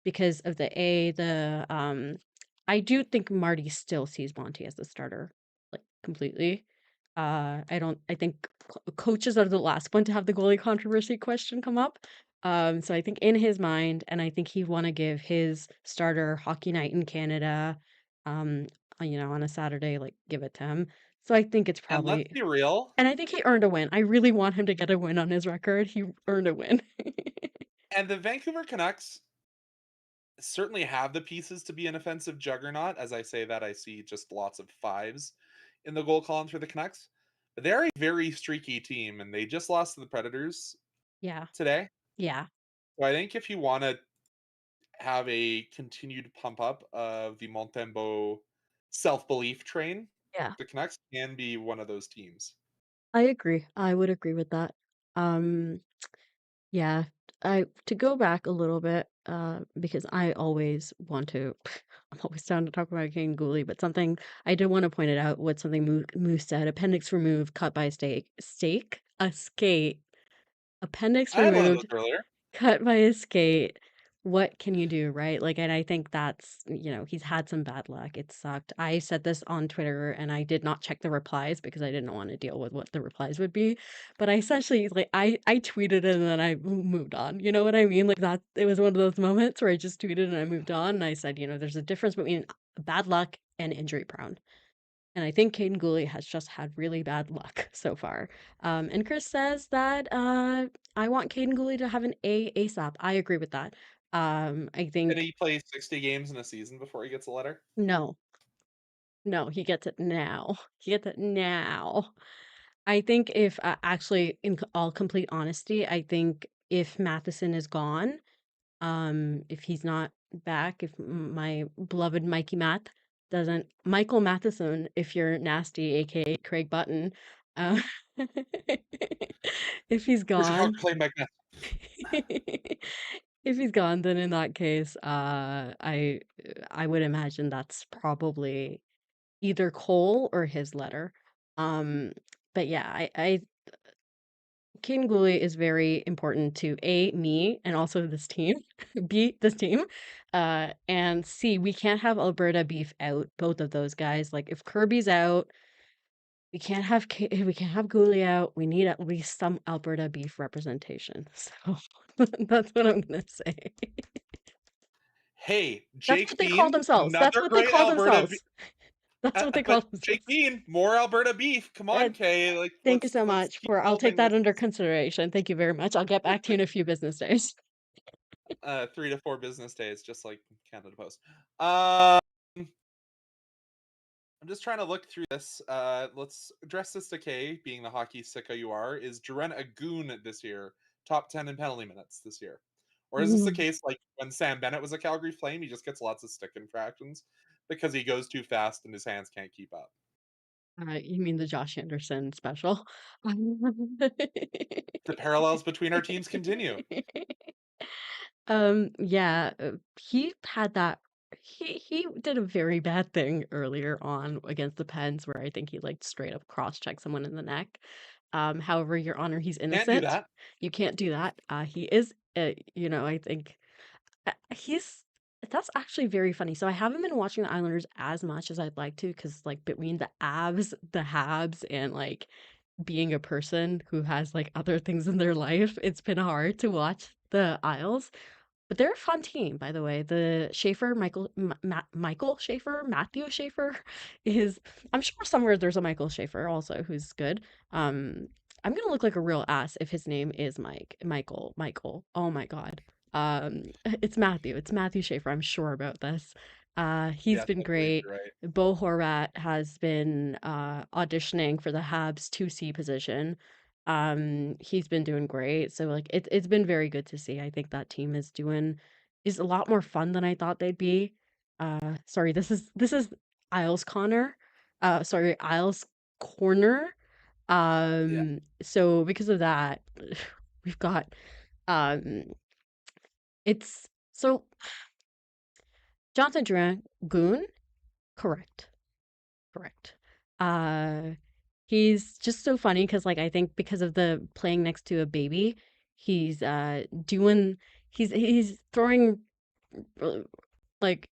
[SPEAKER 2] because of I do think Marty still sees Monty as the starter, like completely. I think coaches are the last one to have the goalie controversy question come up. So I think in his mind, and I think he'd want to give his starter hockey night in Canada, um, on a Saturday, like give it to him. So I think it's
[SPEAKER 3] And let's
[SPEAKER 2] probably,
[SPEAKER 3] be real.
[SPEAKER 2] and I think he earned a win. I really want him to get a win on his record. He earned a win.
[SPEAKER 3] And the Vancouver Canucks certainly have the pieces to be an offensive juggernaut. As I say that, I see just lots of fives in the goal column for the Canucks. But they're a very streaky team, and they just lost to the Predators
[SPEAKER 2] Yeah,
[SPEAKER 3] today.
[SPEAKER 2] yeah,
[SPEAKER 3] So I think if you want to have a continued pump up of the Montembeau self-belief train,
[SPEAKER 2] yeah.
[SPEAKER 3] the Canucks can be one of those teams.
[SPEAKER 2] I agree. I would agree with that. Um, yeah, I to go back a little bit, because I always want to, I'm always down to talk about King Gooley, but something I did want to point it out. What something Moose said: appendix removed, cut by a skate, appendix
[SPEAKER 3] I had one of those
[SPEAKER 2] removed,
[SPEAKER 3] earlier.
[SPEAKER 2] cut by a skate. What can you do, right? Like, and I think that's, he's had some bad luck. It sucked. I said this on Twitter and I did not check the replies because I didn't want to deal with what the replies would be. But I essentially, like, I tweeted and then I moved on. You know what I mean? Like, that, it was one of those moments where I just tweeted and I moved on. And I said, there's a difference between bad luck and injury prone. And I think Caden Gooley has just had really bad luck so far. And Chris says that I want Caden Gooley to have an A ASAP. I agree with that. I
[SPEAKER 3] Can
[SPEAKER 2] think
[SPEAKER 3] he play 60 games in a season before he gets a letter?
[SPEAKER 2] no, no, he gets it now. He gets it now. I think if actually, in all complete honesty, I think if Matheson is gone, if he's not back, if my beloved Mikey Math doesn't, Michael Matheson, if you're nasty, aka Craig Button, uh, if he's
[SPEAKER 3] Where's your
[SPEAKER 2] gone,
[SPEAKER 3] power play, Mike?
[SPEAKER 2] If he's gone, then in that case, I would imagine that's probably either Cole or his letter. Um, but yeah, I King Guli is very important to A, me, and also this team. B, this team. And C, we can't have Alberta beef out, both of those guys. Like if Kirby's out, we can't have Guli out. We need at least some Alberta beef representation. So that's what I'm gonna say.
[SPEAKER 3] Hey,
[SPEAKER 2] That's
[SPEAKER 3] Jake
[SPEAKER 2] what they call
[SPEAKER 3] Bean,
[SPEAKER 2] themselves. That's
[SPEAKER 3] another
[SPEAKER 2] what they
[SPEAKER 3] great
[SPEAKER 2] call
[SPEAKER 3] Alberta.
[SPEAKER 2] themselves. That's what they call
[SPEAKER 3] But Jake
[SPEAKER 2] themselves.
[SPEAKER 3] Bean, more Alberta beef. Come on, Kay. Like,
[SPEAKER 2] Thank you so
[SPEAKER 3] let's
[SPEAKER 2] much
[SPEAKER 3] keep
[SPEAKER 2] for. I'll take
[SPEAKER 3] building
[SPEAKER 2] that
[SPEAKER 3] this.
[SPEAKER 2] under consideration. Thank you very much. I'll get back to you in a few business days.
[SPEAKER 3] 3 to 4 business days, just like Canada Post. I'm just trying to look through this. Let's address this to Kay, being the hockey sicko you are. Is Duren a goon this year? Top 10 in penalty minutes this year? Or is this the case like when Sam Bennett was a Calgary Flame, he just gets lots of stick infractions because he goes too fast and his hands can't keep up?
[SPEAKER 2] You mean the Josh Anderson special?
[SPEAKER 3] The parallels between our teams continue.
[SPEAKER 2] Yeah, he had that. He did a very bad thing earlier on against the Pens, where I think he like straight up cross-checked someone in the neck. However, Your Honor, he's
[SPEAKER 3] Can't do
[SPEAKER 2] innocent.
[SPEAKER 3] that.
[SPEAKER 2] You can't do that. He is, I think he's that's actually very funny. So I haven't been watching the Islanders as much as I'd like to, because like between the the Habs, and like being a person who has like other things in their life, it's been hard to watch the Isles. But they're a fun team, by the way. The Schaefer, Michael Schaefer, Matthew Schaefer is. I'm sure somewhere there's a Michael Schaefer also who's good. I'm gonna look like a real ass if his name is Michael. Oh my God. It's Matthew. It's Matthew Schaefer. I'm sure about this. He's
[SPEAKER 3] Yes,
[SPEAKER 2] been
[SPEAKER 3] I believe
[SPEAKER 2] great.
[SPEAKER 3] you're right.
[SPEAKER 2] Bo Horvat has been auditioning for the Habs 2C position. He's been doing great. So like it's been very good to see. I think that team is a lot more fun than I thought they'd be. Sorry, this is Isles Connor. Sorry, Isles Corner.
[SPEAKER 3] Yeah.
[SPEAKER 2] So because of that, we've got um it's so Jonathan Dragoon, correct. Correct. Uh, he's just so funny because, like, I think because of the playing next to a baby, he's doing he's throwing uh, like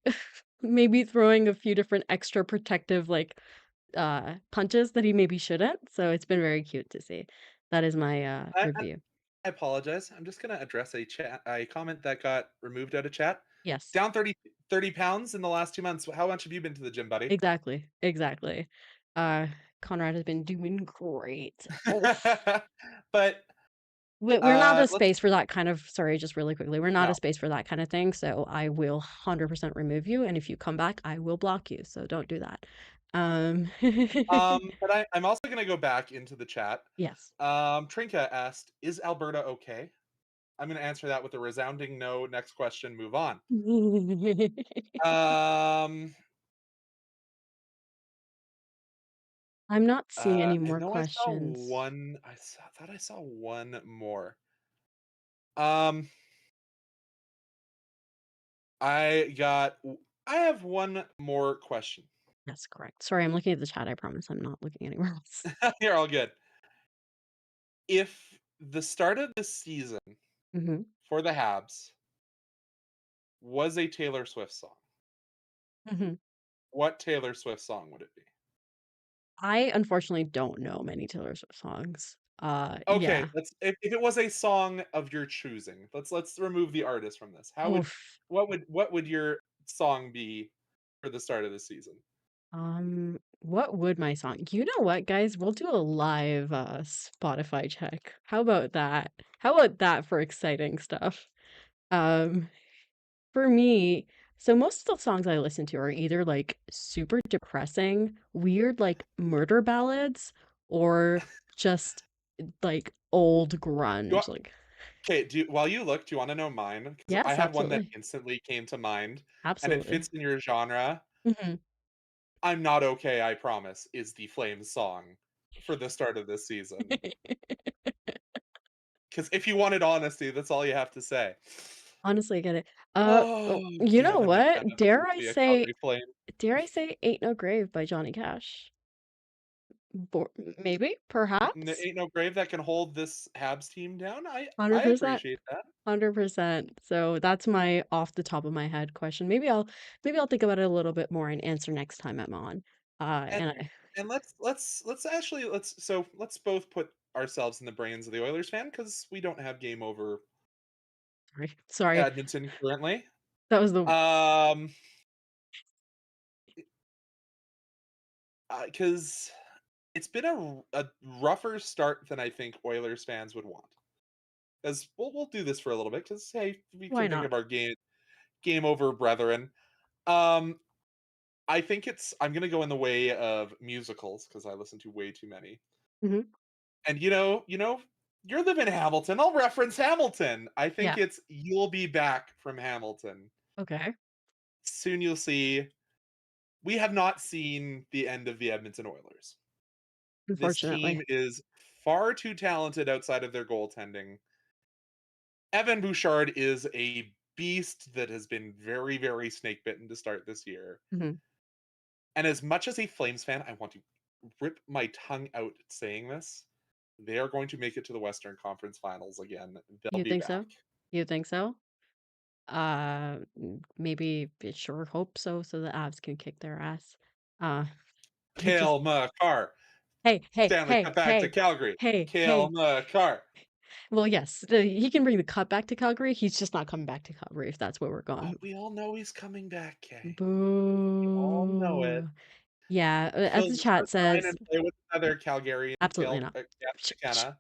[SPEAKER 2] maybe throwing a few different extra protective like punches that he maybe shouldn't. So it's been very cute to see. That is my
[SPEAKER 3] I
[SPEAKER 2] review.
[SPEAKER 3] apologize. I'm just gonna address a comment that got removed out of chat.
[SPEAKER 2] Yes.
[SPEAKER 3] Down 30 pounds in the last 2 months. How much have you been to the gym, buddy?
[SPEAKER 2] Exactly. Exactly. Uh Conrad has been doing great. Oh.
[SPEAKER 3] But
[SPEAKER 2] We're not a
[SPEAKER 3] let's
[SPEAKER 2] space for that kind of, sorry, just really quickly. We're not a
[SPEAKER 3] no.
[SPEAKER 2] space for that kind of thing. So I will 100% remove you. And if you come back, I will block you. So don't do that. Um,
[SPEAKER 3] But I'm also gonna go back into the chat.
[SPEAKER 2] yes.
[SPEAKER 3] Trinka asked, "Is Alberta okay?" I'm gonna answer that with a resounding no. Next question. Move on. Um,
[SPEAKER 2] I'm not seeing any
[SPEAKER 3] I
[SPEAKER 2] more
[SPEAKER 3] know I saw
[SPEAKER 2] questions.
[SPEAKER 3] one. Thought I saw one more. Um, I got. I have one more question.
[SPEAKER 2] That's correct. Sorry, I'm looking at the chat. I promise I'm not looking anywhere else.
[SPEAKER 3] You're all good. If the start of this season
[SPEAKER 2] hmm
[SPEAKER 3] for the Habs was a Taylor Swift song,
[SPEAKER 2] hmm
[SPEAKER 3] what Taylor Swift song would it be?
[SPEAKER 2] I unfortunately don't know many Taylor Swift songs.
[SPEAKER 3] Okay,
[SPEAKER 2] Yeah.
[SPEAKER 3] if it was a song of your choosing, let's remove the artist from this.
[SPEAKER 2] Oof.
[SPEAKER 3] What would your song be for the start of the season?
[SPEAKER 2] What would my song? You know what, guys? We'll do a live Spotify check. How about that? How about that for exciting stuff? Um, for me, so most of the songs I listen to are either like super depressing, weird like murder ballads, or just like old
[SPEAKER 3] You
[SPEAKER 2] grunge. Like,
[SPEAKER 3] Okay, while you look, do you want to know mine? Because I
[SPEAKER 2] yes,
[SPEAKER 3] have one that
[SPEAKER 2] absolutely.
[SPEAKER 3] instantly came to mind, and it
[SPEAKER 2] Absolutely.
[SPEAKER 3] fits in your genre.
[SPEAKER 2] hmm
[SPEAKER 3] I'm Not Okay, I Promise is the Flames song for the start of this season. Because if you wanted honesty, that's all you have to say.
[SPEAKER 2] Honestly, I get it.
[SPEAKER 3] Oh,
[SPEAKER 2] You know
[SPEAKER 3] Kevin
[SPEAKER 2] what?
[SPEAKER 3] McKenna
[SPEAKER 2] Dare
[SPEAKER 3] to
[SPEAKER 2] I
[SPEAKER 3] be a
[SPEAKER 2] say,
[SPEAKER 3] Calgary Flame.
[SPEAKER 2] "Ain't No Grave" by Johnny Cash? Maybe, perhaps?
[SPEAKER 3] Ain't no grave that can hold this Habs team down. I
[SPEAKER 2] 100%.
[SPEAKER 3] appreciate that.
[SPEAKER 2] 100%. So that's my off the top of my head question. Maybe I'll think about it a little bit more and answer next time I'm on.
[SPEAKER 3] And
[SPEAKER 2] And I
[SPEAKER 3] and let's both put ourselves in the brains of the Oilers fan because we don't have game over
[SPEAKER 2] sorry.
[SPEAKER 3] Edmonton currently.
[SPEAKER 2] That was the
[SPEAKER 3] Because it's been a rougher start than I think Oilers fans would want. Because we'll do this for a little bit. Because hey, we
[SPEAKER 2] why
[SPEAKER 3] can think
[SPEAKER 2] not?
[SPEAKER 3] of our game over brethren. Um, I think I'm gonna go in the way of musicals because I listen to way too many.
[SPEAKER 2] hmm
[SPEAKER 3] And you're living in Hamilton. I'll reference Hamilton. I think
[SPEAKER 2] Yeah.
[SPEAKER 3] it's You'll Be Back from Hamilton.
[SPEAKER 2] Okay.
[SPEAKER 3] Soon you'll see. We have not seen the end of the Edmonton Oilers. This team
[SPEAKER 2] Unfortunately.
[SPEAKER 3] is far too talented outside of their goaltending. Evan Bouchard is a beast that has been very, very snake bitten to start this year.
[SPEAKER 2] hmm
[SPEAKER 3] And as much as a Flames fan, I want to rip my tongue out saying this. They are going to make it to the Western Conference Finals again. They'll
[SPEAKER 2] You
[SPEAKER 3] be
[SPEAKER 2] think
[SPEAKER 3] back.
[SPEAKER 2] so? You think so? Maybe sure hope so the Avs can kick their ass. Just
[SPEAKER 3] Kale McCarr.
[SPEAKER 2] hey, hey,
[SPEAKER 3] Stanley
[SPEAKER 2] hey,
[SPEAKER 3] Cup back to
[SPEAKER 2] hey,
[SPEAKER 3] Calgary.
[SPEAKER 2] hey,
[SPEAKER 3] Kale
[SPEAKER 2] hey.
[SPEAKER 3] McCarr.
[SPEAKER 2] Well, yes, he can bring the cut back to Calgary. He's just not coming back to Calgary if that's where we're
[SPEAKER 3] Oh,
[SPEAKER 2] going.
[SPEAKER 3] we all know he's coming back, Kay. We all know it.
[SPEAKER 2] Boo. Yeah, as
[SPEAKER 3] He'll
[SPEAKER 2] the
[SPEAKER 3] never
[SPEAKER 2] chat
[SPEAKER 3] sign
[SPEAKER 2] says,
[SPEAKER 3] and play with another Calgarian
[SPEAKER 2] absolutely
[SPEAKER 3] Kale
[SPEAKER 2] not.
[SPEAKER 3] McKenna.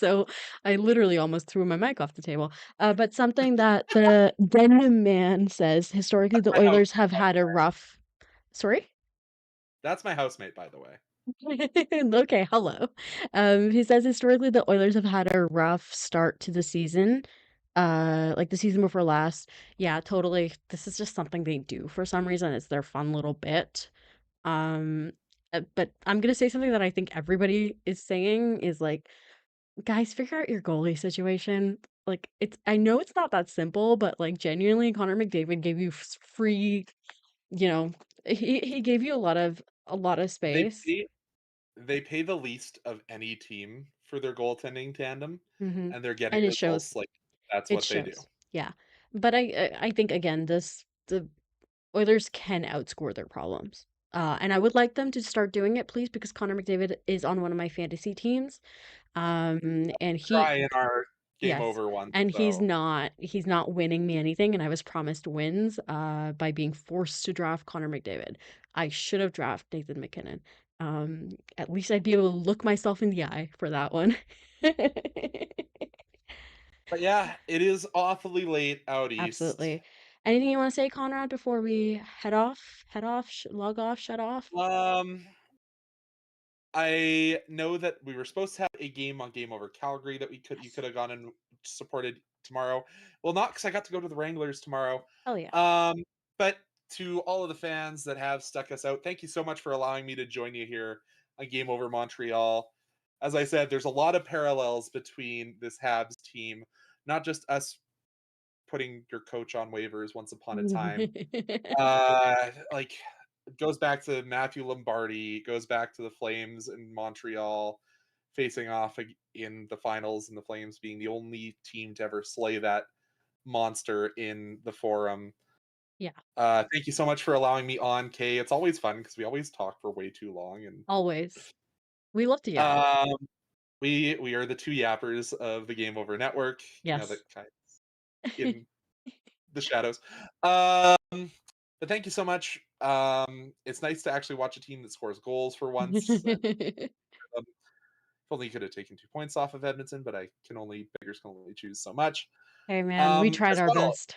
[SPEAKER 2] No. I literally almost threw my mic off the table. But something that the Denim Man says, historically, the
[SPEAKER 3] My house,
[SPEAKER 2] Oilers have had a rough. Sorry?
[SPEAKER 3] that's my housemate, by the way.
[SPEAKER 2] Okay, hello. He says historically the Oilers have had a rough start to the season. Like the season before last. Yeah, totally. This is just something they do for some reason. It's their fun little bit. But I'm gonna say something that I think everybody is saying is like, guys, figure out your goalie situation. Like I know it's not that simple, but like genuinely, Connor McDavid gave you free, you know, he gave you a lot of
[SPEAKER 3] They
[SPEAKER 2] space.
[SPEAKER 3] pay they pay the least of any team for their goaltending tandem,
[SPEAKER 2] hmm
[SPEAKER 3] and they're getting
[SPEAKER 2] And it shows.
[SPEAKER 3] results like that's
[SPEAKER 2] It
[SPEAKER 3] what they do.
[SPEAKER 2] shows. Yeah. But I think again, the Oilers can outscore their problems. And I would like them to start doing it, please, because Connor McDavid is on one of my fantasy teams. And
[SPEAKER 3] Try in our game
[SPEAKER 2] yes,
[SPEAKER 3] over one,
[SPEAKER 2] and
[SPEAKER 3] so
[SPEAKER 2] he's not winning me anything, and I was promised wins, by being forced to draft Connor McDavid. I should have drafted Nathan McKinnon. At least I'd be able to look myself in the eye for that one.
[SPEAKER 3] but yeah, it is awfully late out east.
[SPEAKER 2] Absolutely. Anything you want to say, Conrad, before we head off? Head off, log off, shut off?
[SPEAKER 3] Um, I know that we were supposed to have a game on Game Over Calgary that you could have gone and supported tomorrow. Well, not because I got to go to the Wranglers tomorrow.
[SPEAKER 2] Hell yeah.
[SPEAKER 3] But to all of the fans that have stuck us out, thank you so much for allowing me to join you here on Game Over Montreal. As I said, there's a lot of parallels between this Habs team, not just us putting your coach on waivers once upon a time. Like it goes back to Matthew Lombardi, it goes back to the Flames in Montreal facing off in the finals and the Flames being the only team to ever slay that monster in the Forum.
[SPEAKER 2] Yeah,
[SPEAKER 3] Thank you so much for allowing me on, Kay. It's always fun because we always talk for way too long, and
[SPEAKER 2] always. We love to yap.
[SPEAKER 3] um, we are the two yappers of the Game Over Network. Now that
[SPEAKER 2] Yes.
[SPEAKER 3] Kai's in the shadows. But thank you so much. It's nice to actually watch a team that scores goals for once. And, if only could have taken 2 points off of Edmonton, but beggars can only choose so much.
[SPEAKER 2] Hey man, we tried
[SPEAKER 3] As
[SPEAKER 2] our
[SPEAKER 3] well,
[SPEAKER 2] best.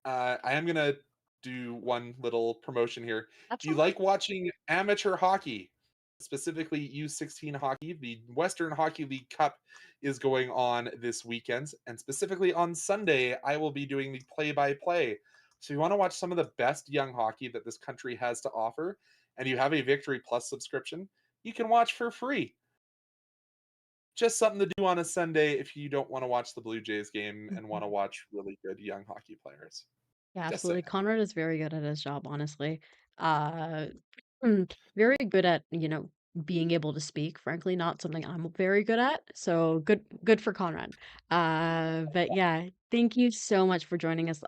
[SPEAKER 3] I am gonna do one little promotion here. Do you
[SPEAKER 2] Absolutely.
[SPEAKER 3] like watching amateur hockey, specifically U16 hockey? The Western Hockey League Cup is going on this weekend, and specifically on Sunday, I will be doing the play-by-play. So, if you want to watch some of the best young hockey that this country has to offer, and you have a Victory Plus subscription, you can watch for free. Just something to do on a Sunday if you don't want to watch the Blue Jays game and want to watch really good young hockey players.
[SPEAKER 2] Yeah,
[SPEAKER 3] Just saying.
[SPEAKER 2] absolutely. Conrad is very good at his job, honestly. Uh, very good at, being able to speak, frankly, not something I'm very good at. So good for Conrad. But yeah, thank you so much for joining us.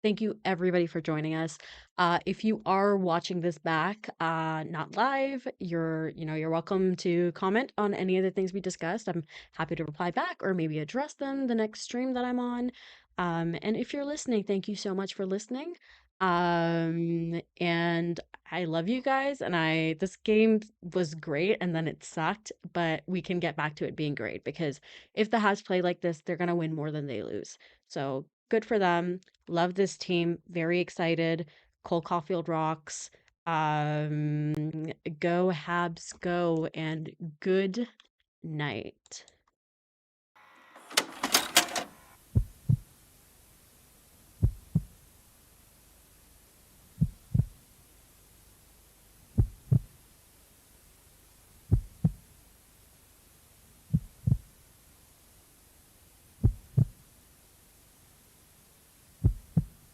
[SPEAKER 2] Thank you everybody for joining us. If you are watching this back, not live, you're welcome to comment on any of the things we discussed. I'm happy to reply back or maybe address them the next stream that I'm on. And if you're listening, thank you so much for listening. And I love you guys. And this game was great and then it sucked, but we can get back to it being great because if the Habs play like this, they're gonna win more than they lose. So good for them. Love this team. Very excited. Cole Caulfield rocks. Go Habs, go, and good night.